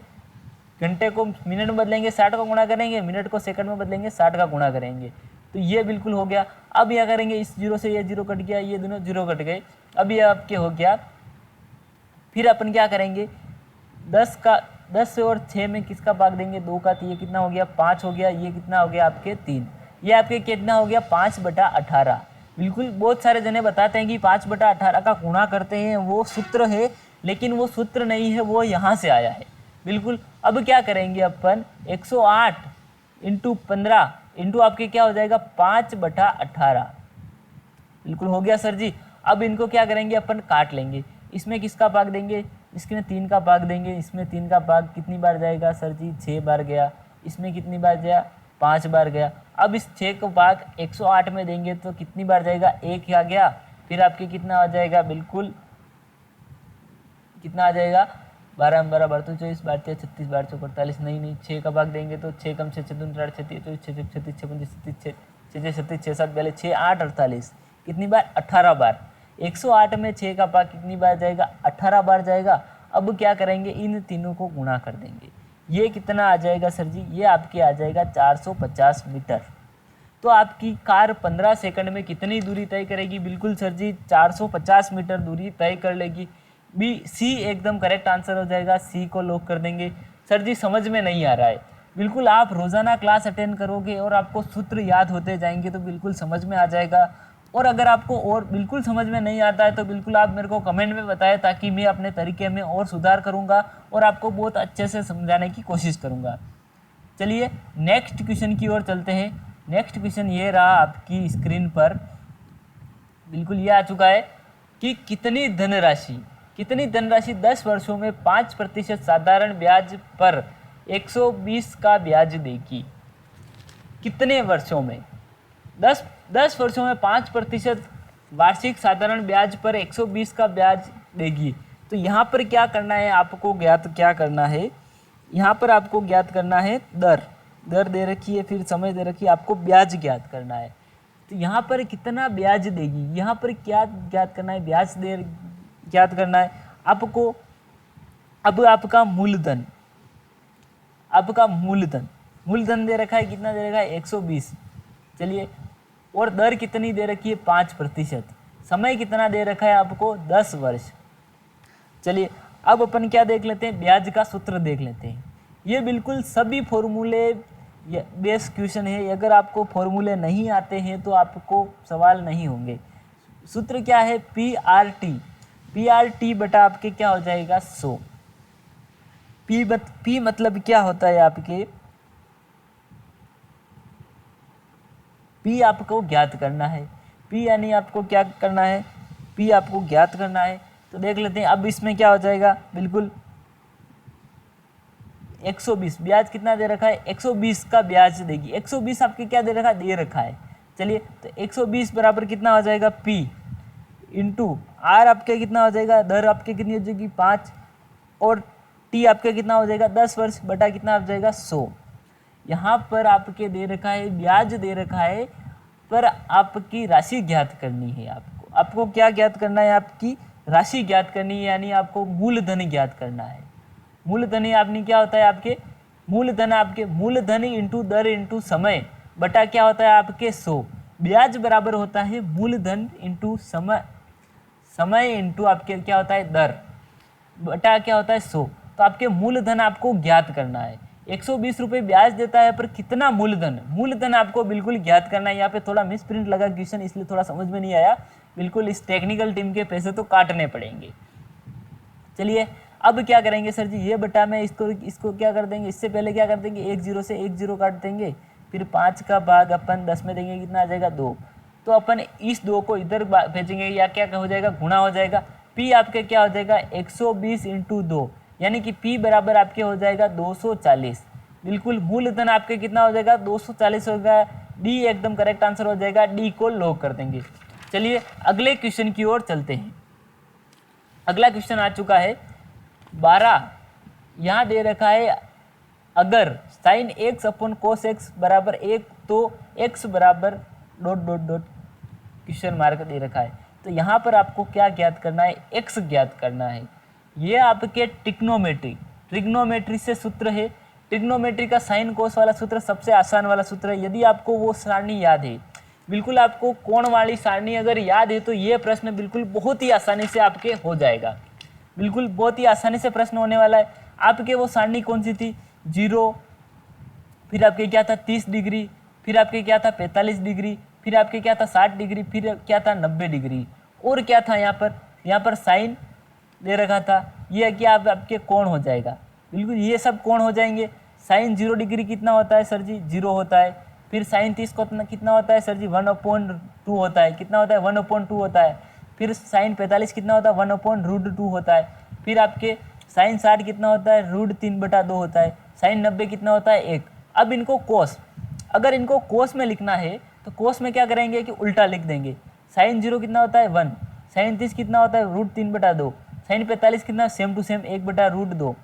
घंटे को मिनट में बदलेंगे, 60 का गुणा करेंगे, मिनट को सेकंड में बदलेंगे, 60 का गुणा करेंगे। तो ये बिल्कुल हो गया। अब यह करेंगे, इस जीरो से ये जीरो कट गया, ये दोनों जीरो कट गए, अब ये आपके हो गया। फिर अपन क्या करेंगे, 10 से और 6 में किसका भाग देंगे, 2 का, तो ये कितना हो गया, 5 हो गया, ये कितना हो गया आपके 3, ये आपके कितना हो गया 5/18। बिल्कुल बहुत सारे जने बताते हैं कि 5/18 का गुणा करते हैं, वो सूत्र है, लेकिन वो सूत्र नहीं है, वो यहाँ से आया है। बिल्कुल अब क्या करेंगे अपन, 108 × 15 इंटू आपके क्या हो जाएगा 5/18। बिल्कुल हो गया सर जी। अब इनको क्या करेंगे अपन काट लेंगे। इसमें किसका भाग देंगे, इसमें 3 का भाग देंगे। इसमें 3 का भाग कितनी बार जाएगा सर जी, 6 बार गया। इसमें कितनी बार गया, 5 बार गया। अब इस 6 को भाग 108 में देंगे तो कितनी बार जाएगा, 1 आ गया। फिर आपके कितना आ जाएगा, बिल्कुल कितना आ जाएगा, 12 12 12 तो 24 12 36 12 48, नहीं 6 का भाग देंगे तो 6 कम 6 6 4 36 36 36 36 36 36 6 7 पहले 6 8 48, कितनी बार, 18 बार। 108 में 6 का भाग कितनी बार जाएगा, 18 बार जाएगा। अब क्या करेंगे, इन तीनों को गुणा कर देंगे। ये कितना आ जाएगा सर जी, ये आपके आ जाएगा 450 मीटर। तो आपकी कार 15 सेकंड में कितनी दूरी तय करेगी, बिल्कुल सर जी 450 मीटर दूरी तय कर लेगी। बी सी एकदम करेक्ट आंसर हो जाएगा, सी को लॉक कर देंगे। सर जी समझ में नहीं आ रहा है, बिल्कुल आप रोज़ाना क्लास अटेंड करोगे और आपको सूत्र याद होते जाएंगे तो बिल्कुल समझ में आ जाएगा। और अगर आपको और बिल्कुल समझ में नहीं आता है तो बिल्कुल आप मेरे को कमेंट में बताएं, ताकि मैं अपने तरीके में और सुधार करूँगा और आपको बहुत अच्छे से समझाने की कोशिश करूँगा। चलिए नेक्स्ट क्वेश्चन की ओर चलते हैं। नेक्स्ट क्वेश्चन ये रहा आपकी स्क्रीन पर, बिल्कुल ये आ चुका है कि कितनी धनराशि 10 वर्षों में 5% साधारण ब्याज पर 120 का ब्याज देगी। कितने वर्षों में, 10 वर्षों में 5% वार्षिक साधारण ब्याज पर 120 का ब्याज देगी। तो यहाँ पर क्या करना है आपको, ज्ञात क्या करना है, यहाँ पर आपको ज्ञात करना है दर दे रखी है, फिर समय दे रखी है, आपको ब्याज ज्ञात करना है। तो यहाँ पर कितना ब्याज देगी, यहाँ पर क्या ज्ञात करना है, ब्याज दे ज्ञात करना है आपको। अब आपका मूलधन मूलधन दे रखा है, कितना दे रखा है 120। चलिए, और दर कितनी दे रखी है 5%। समय कितना दे रखा है आपको 10 वर्ष। चलिए अब अपन क्या देख लेते हैं, ब्याज का सूत्र देख लेते हैं। ये बिल्कुल सभी फॉर्मूले बेस क्वेश्चन है, अगर आपको फॉर्मूले नहीं आते हैं तो आपको सवाल नहीं होंगे। सूत्र क्या है, पी बटा आपके क्या हो जाएगा 100। पी मतलब क्या होता है आपके, पी आपको ज्ञात करना है। पी यानी आपको क्या करना है, पी आपको ज्ञात करना है। तो देख लेते हैं, अब इसमें क्या हो जाएगा, बिल्कुल 120 ब्याज कितना दे रखा है, 120 का ब्याज देगी। 120 आपके क्या दे रखा है, दे रखा है। चलिए तो 120 बराबर कितना हो जाएगा, पी इंटू आर आपके कितना हो जाएगा, दर आपके कितनी हो जाएगी 5, और टी आपके कितना हो जाएगा 10 वर्ष बटा कितना हो जाएगा 100। यहाँ पर आपके दे रखा है, ब्याज दे रखा है, पर आपकी राशि ज्ञात करनी है। आपको क्या ज्ञात करना है, आपकी राशि ज्ञात करनी है, यानी आपको मूलधन ज्ञात करना है। मूलधन आपने क्या होता है, आपके मूलधन इंटू दर इंटू समय बटा क्या होता है आपके 100। ब्याज बराबर होता है मूलधन इंटू समय इंटू आपके क्या होता है दर बटा क्या होता है 100। तो आपके मूलधन आपको ज्ञात करना है। 120 रुपये ब्याज देता है, पर कितना मूलधन आपको बिल्कुल ज्ञात करना है। यहाँ पे थोड़ा मिस प्रिंट लगा क्वेश्चन, इसलिए थोड़ा समझ में नहीं आया। बिल्कुल इस टेक्निकल टीम के पैसे तो काटने पड़ेंगे। चलिए अब क्या करेंगे सर जी, ये बटा में इसको क्या कर देंगे, इससे पहले क्या कर देंगे, 1 0 से 1 0 काट देंगे, फिर 5 का भाग अपन 10 में देंगे, कितना आ जाएगा 2। तो अपन इस 2 को इधर भेजेंगे, या क्या हो जाएगा, गुणा हो जाएगा। पी आपके क्या हो जाएगा 120 इंटू 2, यानी कि पी बराबर आपके हो जाएगा 240। बिल्कुल मूलधन आपके कितना हो जाएगा 240 होगा। डी एकदम करेक्ट आंसर हो जाएगा, डी को लॉक कर देंगे। चलिए अगले क्वेश्चन की ओर चलते हैं। अगला क्वेश्चन आ चुका है 12। यहाँ दे रखा है, अगर sine x upon cos x बराबर 1 तो एक्स बराबर ... क्वेश्चन मार्क दे रखा है। तो यहाँ पर आपको क्या ज्ञात करना है, एक्स ज्ञात करना है। ये आपके ट्रिग्नोमेट्री से सूत्र है। ट्रिग्नोमेट्री का साइन कोस वाला सूत्र सबसे आसान वाला सूत्र है। यदि आपको वो सारणी याद है, बिल्कुल आपको कोण वाली सारणी अगर याद है, तो ये प्रश्न बिल्कुल बहुत ही आसानी से आपके हो जाएगा। बिल्कुल बहुत ही आसानी से प्रश्न होने वाला है। आपके वो सारणी कौन सी थी, 0, फिर आपके क्या था 30 डिग्री, फिर आपके क्या था 45 डिग्री, फिर आपके क्या था 60 डिग्री, फिर क्या था 90 डिग्री, और क्या था यहाँ पर साइन दे रखा था। ये कि आपके कोण हो जाएगा, बिल्कुल ये सब कोण हो जाएंगे। साइन 0 डिग्री कितना होता है सर जी, 0 होता है। फिर साइन 30 को कितना होता है सर जी 1/2 होता है, कितना होता है 1/2 होता है। फिर साइन 45 कितना होता है 1/√2 होता है। फिर आपके साइन 60 कितना होता है √3/2 होता है। साइन 90 कितना होता है 1। अब इनको कोस, अगर इनको कोस में लिखना है तो कोस में क्या करेंगे कि उल्टा लिख देंगे। साइन 0 कितना होता है 1, साइन 30 कितना होता है √3/2, साइन 45 कितना सेम टू सेम 1/√2।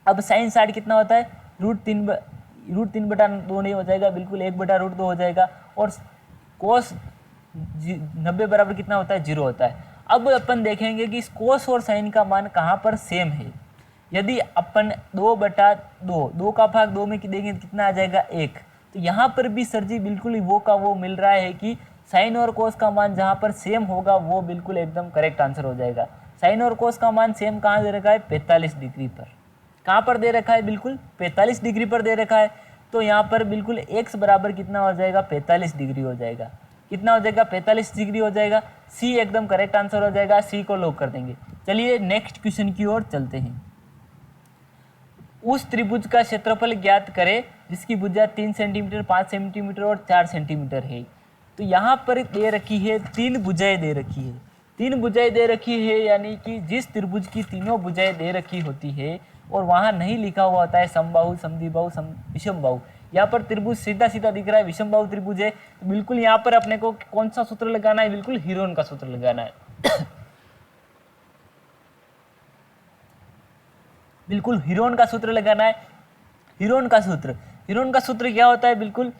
अब साइन 60 कितना होता है √3/2 नहीं हो जाएगा, बिल्कुल 1/√2 हो जाएगा। और कोस 90 बराबर कितना होता है 0 होता है। अब अपन देखेंगे कि कोस और साइन का मान कहाँ पर सेम है। यदि अपन 2/2, 2 का भाग 2 में देंगे तो कितना आ जाएगा 1। तो यहाँ पर भी सर जी बिल्कुल वो का वो मिल रहा है कि साइन और कोस का मान जहाँ पर सेम होगा वो बिल्कुल एकदम करेक्ट आंसर हो जाएगा। साइन और कोस का मान सेम कहाँ दे रखा है 45 डिग्री पर। कहाँ पर दे रखा है बिल्कुल 45 डिग्री पर दे रखा है। तो यहाँ पर बिल्कुल x बराबर कितना हो जाएगा 45 डिग्री हो जाएगा। कितना हो जाएगा 45 डिग्री हो जाएगा। सी एकदम करेक्ट आंसर हो जाएगा, सी को लॉक कर देंगे। चलिए नेक्स्ट क्वेश्चन की ओर चलते हैं। उस त्रिभुज का क्षेत्रफल ज्ञात करें जिसकी भुजा 3 सेंटीमीटर, 5 सेंटीमीटर और 4 सेंटीमीटर है। तो यहाँ पर दे रखी है 3 भुजाएं दे रखी है, 3 भुजाएं दे रखी है, यानी कि जिस त्रिभुज की तीनों भुजाएं दे रखी होती है और वहाँ नहीं लिखा हुआ होता है समबाहु, समद्विबाहु, विषमबाहु। यहाँ पर त्रिभुज सीधा सीधा दिख रहा है, विषमबाहु त्रिभुज है। तो बिल्कुल यहाँ पर अपने को कौन सा सूत्र लगाना है, बिल्कुल हीरोन का सूत्र लगाना है। बिल्कुल हीरोन का सूत्र लगाना है। हीरोन का सूत्र क्या होता है, बिल्कुल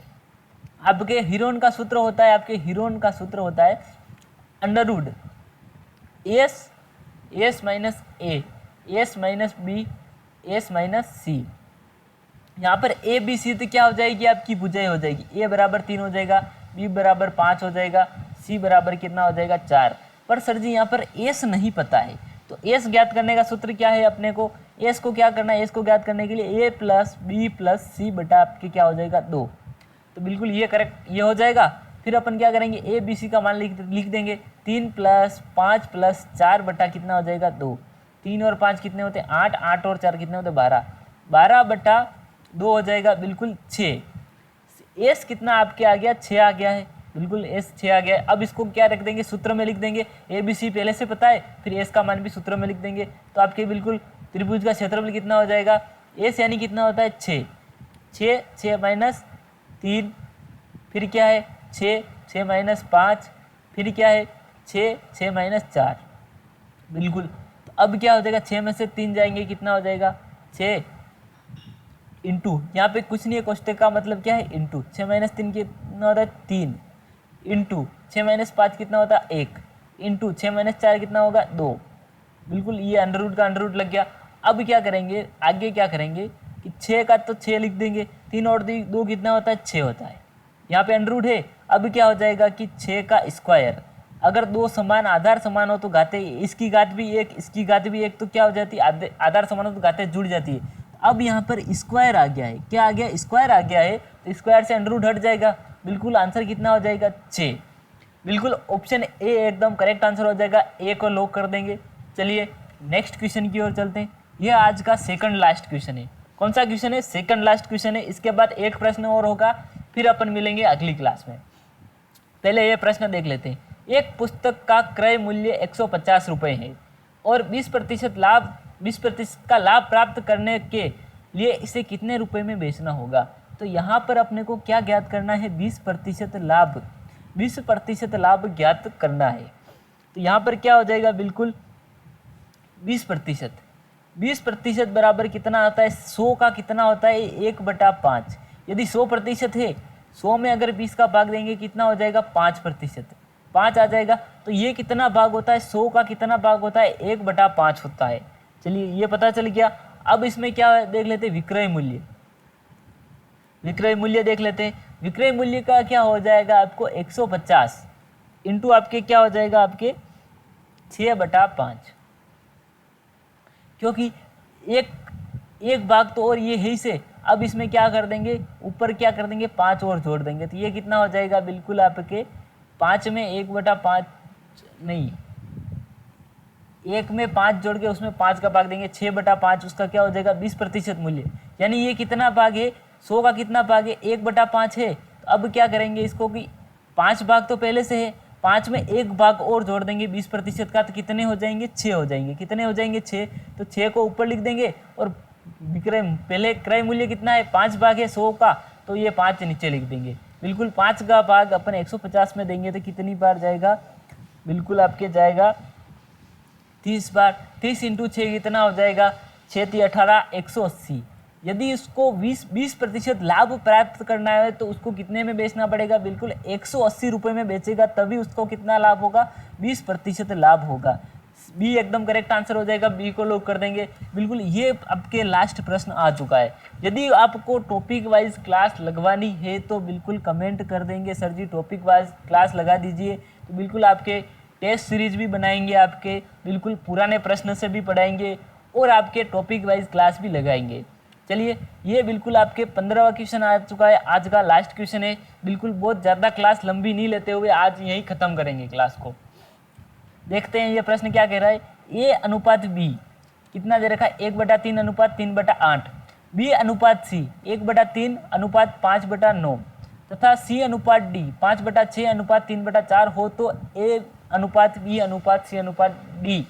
आपके हीरोन का सूत्र होता है, आपके हीरोन का सूत्र होता है underroot S minus A, S minus B, S minus C. यहाँ पर ए बी सी तो क्या हो जाएगी आपकी भुजाएं हो जाएगी। ए बराबर 3 हो जाएगा, बी बराबर 5 हो जाएगा, सी बराबर कितना हो जाएगा 4। पर सर जी यहाँ पर एस नहीं पता है, तो एस ज्ञात करने का सूत्र क्या है अपने को। एस को क्या करना है, एस को ज्ञात करने के लिए ए प्लस बी प्लस सी बटा आपके क्या हो जाएगा 2। तो बिल्कुल ये करेक्ट ये हो जाएगा। फिर अपन क्या करेंगे ए बी सी का मान लिख देंगे 3 + 5 + 4 बटा कितना हो जाएगा 2। 3 और 5 कितने होते हैं 8, 8 और 4 कितने होते हैं 12, 12/2 हो जाएगा बिल्कुल 6। एस कितना आपके आ गया 6 आ गया है, बिल्कुल एस 6 आ गया है। अब इसको क्या रख देंगे सूत्र में लिख देंगे। ए बी सी पहले से पता है, फिर एस का मान भी सूत्र में लिख देंगे। तो आपके बिल्कुल त्रिभुज का क्षेत्रफल कितना हो जाएगा, एस यानी कितना होता है 6, 6 माइनस 3, फिर क्या है 6 माइनस 5, फिर क्या है 6 माइनस 4। बिल्कुल तो अब क्या हो जाएगा 6 में से 3 जाएंगे कितना हो जाएगा 6 इंटू, यहाँ पे कुछ नहीं है, कोष्टक का मतलब क्या है इंटू। 6 माइनस 3 कितना होता है 3, इंटू 6 माइनस 5 कितना होता है 1, इंटू 6 माइनस 4 कितना होगा 2। बिल्कुल ये अंडररूट का अंडररूट लग गया। अब क्या करेंगे आगे क्या करेंगे कि 6 का तो 6 लिख देंगे, 3 और 2 कितना होता है 6 होता है। यहाँ पे अंडररूट है। अब क्या हो जाएगा कि 6 का स्क्वायर, अगर 2 समान आधार समान हो तो घाते, इसकी घात भी 1 इसकी घात भी 1, तो क्या हो जाती है आधार समान हो तो घातें जुड़ जाती है। अब यहाँ पर स्क्वायर आ गया है, क्या आ गया स्क्वायर आ गया है, तो स्क्वायर से अंडररूट हट जाएगा। बिल्कुल आंसर कितना हो जाएगा 6। बिल्कुल ऑप्शन ए एकदम करेक्ट आंसर हो जाएगा, ए को लॉक कर देंगे। चलिए नेक्स्ट क्वेश्चन की ओर चलते हैं। यह आज का सेकंड लास्ट क्वेश्चन है। कौन सा क्वेश्चन है, सेकंड लास्ट क्वेश्चन है। इसके बाद एक प्रश्न और होगा, फिर अपन मिलेंगे अगली क्लास में। पहले ये प्रश्न देख लेते हैं। एक पुस्तक का क्रय मूल्य 150 रुपये है और 20% का लाभ प्राप्त करने के लिए इसे कितने रुपए में बेचना होगा। तो यहाँ पर अपने को क्या ज्ञात करना है 20% लाभ, 20% ज्ञात करना है। तो यहाँ पर क्या हो जाएगा बिल्कुल 20% बराबर कितना आता है 100 का कितना होता है 1/5। यदि 100% है, 100 में अगर 20 का भाग देंगे कितना हो जाएगा 5%, 5 आ जाएगा। तो ये कितना भाग होता है 100 का कितना भाग होता है 1/5 होता है। चलिए ये पता चल गया। अब इसमें क्या देख लेते हैं विक्रय मूल्य, विक्रय मूल्य देख लेते हैं। विक्रय मूल्य का क्या हो जाएगा आपको 150 इंटू आपके क्या हो जाएगा आपके 6/5, क्योंकि एक भाग तो और ये है ही से। अब इसमें क्या कर देंगे ऊपर क्या कर देंगे 5 और जोड़ देंगे, तो ये कितना हो जाएगा बिल्कुल आपके 5 में 1/5 नहीं, 1 में 5 जोड़ के उसमें 5 का भाग देंगे 6/5, उसका क्या हो जाएगा 20% मूल्य। यानी ये कितना भाग है 100 का कितना भाग है 1/5 है, अब क्या करेंगे इसको कि 5 भाग तो पहले से है, 5 में एक भाग और जोड़ देंगे 20% का, तो कितने हो जाएंगे, 6 हो जाएंगे। कितने हो जाएंगे, 6। तो 6 को ऊपर लिख देंगे और विक्रय पहले क्रय मूल्य कितना है, 5 भाग है 100 का, तो ये 5 नीचे लिख देंगे। बिल्कुल 5 का भाग अपन 150 में देंगे तो कितनी बार जाएगा, बिल्कुल आपके जाएगा 30 बार। 30 × 6 कितना हो जाएगा, 6 × 18 180। यदि इसको 20% लाभ प्राप्त करना है तो उसको कितने में बेचना पड़ेगा, बिल्कुल 180 रुपये में बेचेगा, तभी उसको कितना लाभ होगा, 20% लाभ होगा। बी एकदम करेक्ट आंसर हो जाएगा, बी को लॉक कर देंगे। बिल्कुल ये आपके लास्ट प्रश्न आ चुका है। यदि आपको टॉपिक वाइज क्लास लगवानी है तो बिल्कुल कमेंट कर देंगे, सर जी टॉपिक वाइज क्लास लगा दीजिए। तो बिल्कुल आपके टेस्ट सीरीज भी बनाएंगे, आपके बिल्कुल पुराने प्रश्न से भी पढ़ाएंगे और आपके टॉपिक वाइज क्लास भी लगाएंगे। चलिए ये बिल्कुल आपके 15वां क्वेश्चन आ चुका है, आज का लास्ट क्वेश्चन है। बिल्कुल बहुत ज़्यादा क्लास लंबी नहीं लेते हुए आज यहीं ख़त्म करेंगे क्लास को। देखते हैं ये प्रश्न क्या कह रहा है। ए अनुपात बी कितना दे रखा है, 1/3 अनुपात 3/8। बी अनुपात सी 1/3 अनुपात 5/9 तथा सी अनुपात डी 5/6 अनुपात 3/4 हो तो ए अनुपात बी अनुपात सी अनुपात डी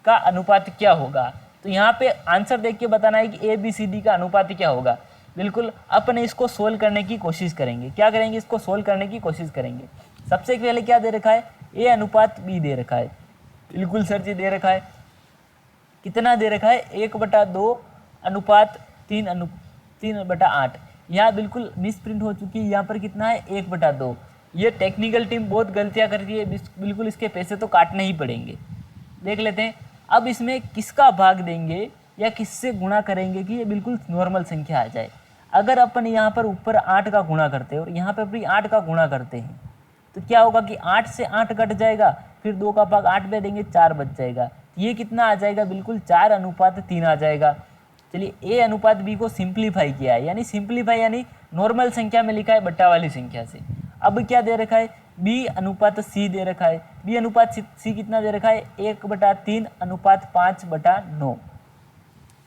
का अनुपात क्या होगा। तो यहाँ पे आंसर देख के बताना है कि ए बी सी डी का अनुपात क्या होगा। बिल्कुल अपन इसको सोल्व करने की कोशिश करेंगे। क्या करेंगे, इसको सोल्व करने की कोशिश करेंगे। सबसे पहले क्या दे रखा है, ए अनुपात बी दे रखा है। बिल्कुल सर जी दे रखा है, कितना दे रखा है, 1/2 अनुपात 3/8। यहाँ बिल्कुल मिसप्रिंट हो चुकी है, यहाँ पर कितना है 1/2। ये टेक्निकल टीम बहुत गलतियाँ करती है, बिल्कुल इसके पैसे तो काटने ही पड़ेंगे। देख लेते हैं अब इसमें किसका भाग देंगे या किससे गुणा करेंगे कि ये बिल्कुल नॉर्मल संख्या आ जाए। अगर अपन यहाँ पर ऊपर 8 का गुणा करते हैं और यहाँ पर भी 8 का गुणा करते हैं तो क्या होगा कि 8 से 8 कट जाएगा, फिर 2 का भाग 8 में देंगे 4 बच जाएगा। ये कितना आ जाएगा, बिल्कुल 4/3 आ जाएगा। चलिए ए अनुपात बी को सिंप्लीफाई किया है, यानी सिंप्लीफाई यानी नॉर्मल संख्या में लिखा है बट्टा वाली संख्या से। अब क्या दे रखा है, बी अनुपात सी दे रखा है। बी अनुपात सी कितना दे रखा है, 1/3 अनुपात 5/9।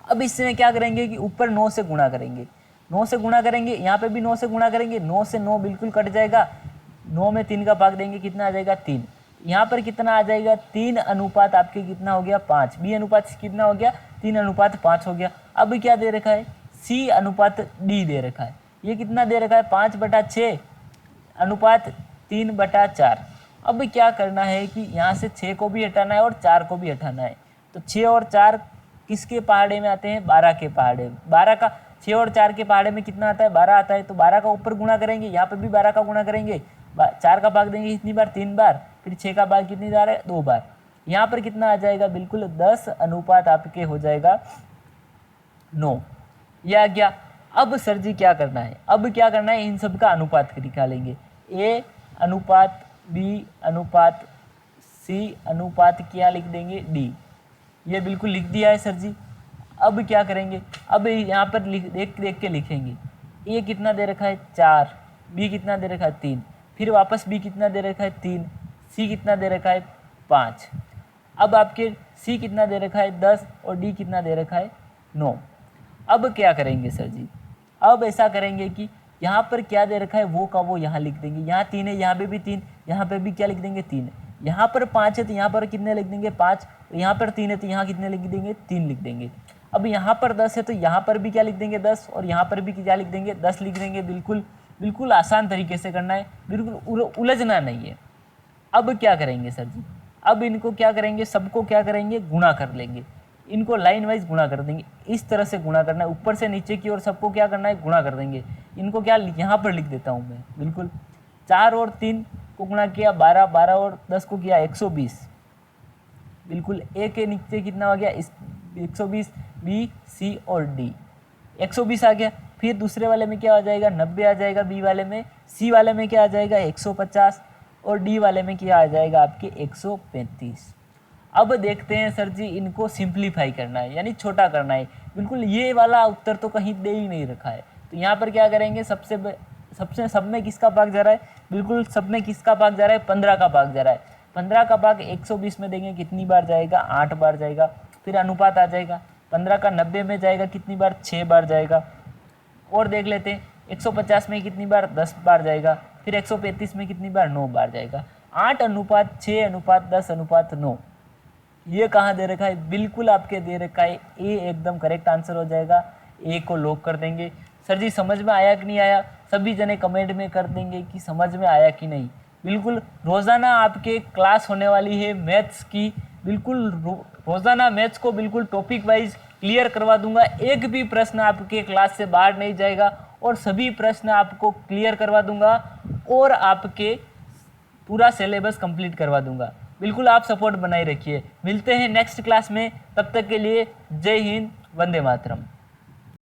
अब इसमें क्या करेंगे कि ऊपर 9 से गुणा करेंगे, 9 से गुणा करेंगे, यहाँ पे भी 9 से गुणा करेंगे, 9 से 9 बिल्कुल कट जाएगा, 9 में 3 का भाग देंगे, कितना आ जाएगा 3। यहाँ पर कितना आ जाएगा, 3 अनुपात आपके कितना हो गया 5। बी अनुपात कितना हो गया, 3/5 हो गया। अब क्या दे रखा है, सी अनुपात डी दे रखा है। ये कितना दे रखा है, 5/6 अनुपात 3/4। अब क्या करना है कि यहाँ से 6 को भी हटाना है और 4 को भी हटाना है। तो 6 और 4 किसके पहाड़े में आते हैं, 12 के पहाड़े। 12 का 6 और 4 के पहाड़े में कितना आता है, 12 आता है। तो 12 का ऊपर गुणा करेंगे, यहाँ पर भी 12 का गुणा करेंगे, 4 का भाग देंगे कितनी बार, 3 बार, फिर 6 का भाग कितनी बार है, 2 बार। यहाँ पर कितना आ जाएगा, बिल्कुल 10 अनुपात आपके हो जाएगा 9। यह आ गया। अब सर जी क्या करना है, अब क्या करना है, इन सब का अनुपात निकालेंगे। ए अनुपात बी अनुपात सी अनुपात क्या लिख देंगे, डी। ये बिल्कुल लिख दिया है सर जी। अब क्या करेंगे, अब यहाँ पर देख देख के लिखेंगे। ए कितना दे रखा है 4, बी कितना दे रखा है 3, फिर वापस बी कितना दे रखा है 3, सी कितना दे रखा है 5। अब आपके सी कितना दे रखा है 10 और डी कितना दे रखा है 9। अब क्या करेंगे सर जी, अब ऐसा करेंगे कि यहाँ पर क्या दे रखा है वो का वो यहाँ लिख देंगे। यहाँ 3 है, यहाँ पे भी 3, यहाँ पे भी क्या लिख देंगे 3। यहाँ पर 5 है तो यहाँ पर कितने लिख देंगे 5, यहाँ पर 3 है तो यहाँ कितने लिख देंगे 3 लिख देंगे। अब यहाँ पर 10 है तो यहाँ पर भी क्या लिख देंगे 10 और यहाँ पर भी क्या लिख देंगे 10 लिख देंगे। बिल्कुल बिल्कुल आसान तरीके से करना है, बिल्कुल उलझना नहीं है। अब क्या करेंगे सर जी, अब इनको क्या करेंगे, सबको क्या करेंगे गुणा कर लेंगे, इनको लाइन वाइज गुणा कर देंगे। इस तरह से गुणा करना है, ऊपर से नीचे की ओर सबको क्या करना है गुणा कर देंगे। इनको क्या यहाँ पर लिख देता हूँ मैं, बिल्कुल 4 और 3 को गुणा किया 12, 12 और 10 को किया 120। बिल्कुल ए के नीचे कितना हो गया 120, बी सी और डी 120 आ गया। फिर दूसरे वाले में क्या आ जाएगा 90 आ जाएगा, बी वाले में, सी वाले में क्या आ जाएगा 150 और डी वाले में क्या आ जाएगा आपके 135। अब देखते हैं सर जी, इनको सिंप्लीफाई करना है यानी छोटा करना है। बिल्कुल ये वाला उत्तर तो कहीं दे ही नहीं रखा है, तो यहाँ पर क्या करेंगे, सबसे सब में किसका भाग जा रहा है, बिल्कुल सब में किसका भाग जा रहा है 15 का भाग जा रहा है। 15 का भाग 120 में देंगे कितनी बार जाएगा 8 बार जाएगा। फिर अनुपात आ जाएगा, 15 का 90 में जाएगा कितनी बार 6 बार जाएगा। और देख लेते हैं 150 में कितनी बार, 10 बार जाएगा। फिर 135 में कितनी बार, 9 बार जाएगा। 8:6:10:9 ये कहाँ दे रखा है, बिल्कुल आपके दे रखा है ए, एकदम करेक्ट आंसर हो जाएगा। ए को लॉक कर देंगे। सर जी समझ में आया कि नहीं आया, सभी जने कमेंट में कर देंगे कि समझ में आया कि नहीं। बिल्कुल रोज़ाना आपके क्लास होने वाली है मैथ्स की, बिल्कुल रोज़ाना मैथ्स को बिल्कुल टॉपिक वाइज क्लियर करवा दूंगा। एक भी प्रश्न आपके क्लास से बाहर नहीं जाएगा और सभी प्रश्न आपको क्लियर करवा दूंगा और आपके पूरा सिलेबस कंप्लीट करवा दूंगा। बिल्कुल आप सपोर्ट बनाए रखिए। मिलते हैं नेक्स्ट क्लास में, तब तक के लिए जय हिंद, वंदे मातरम।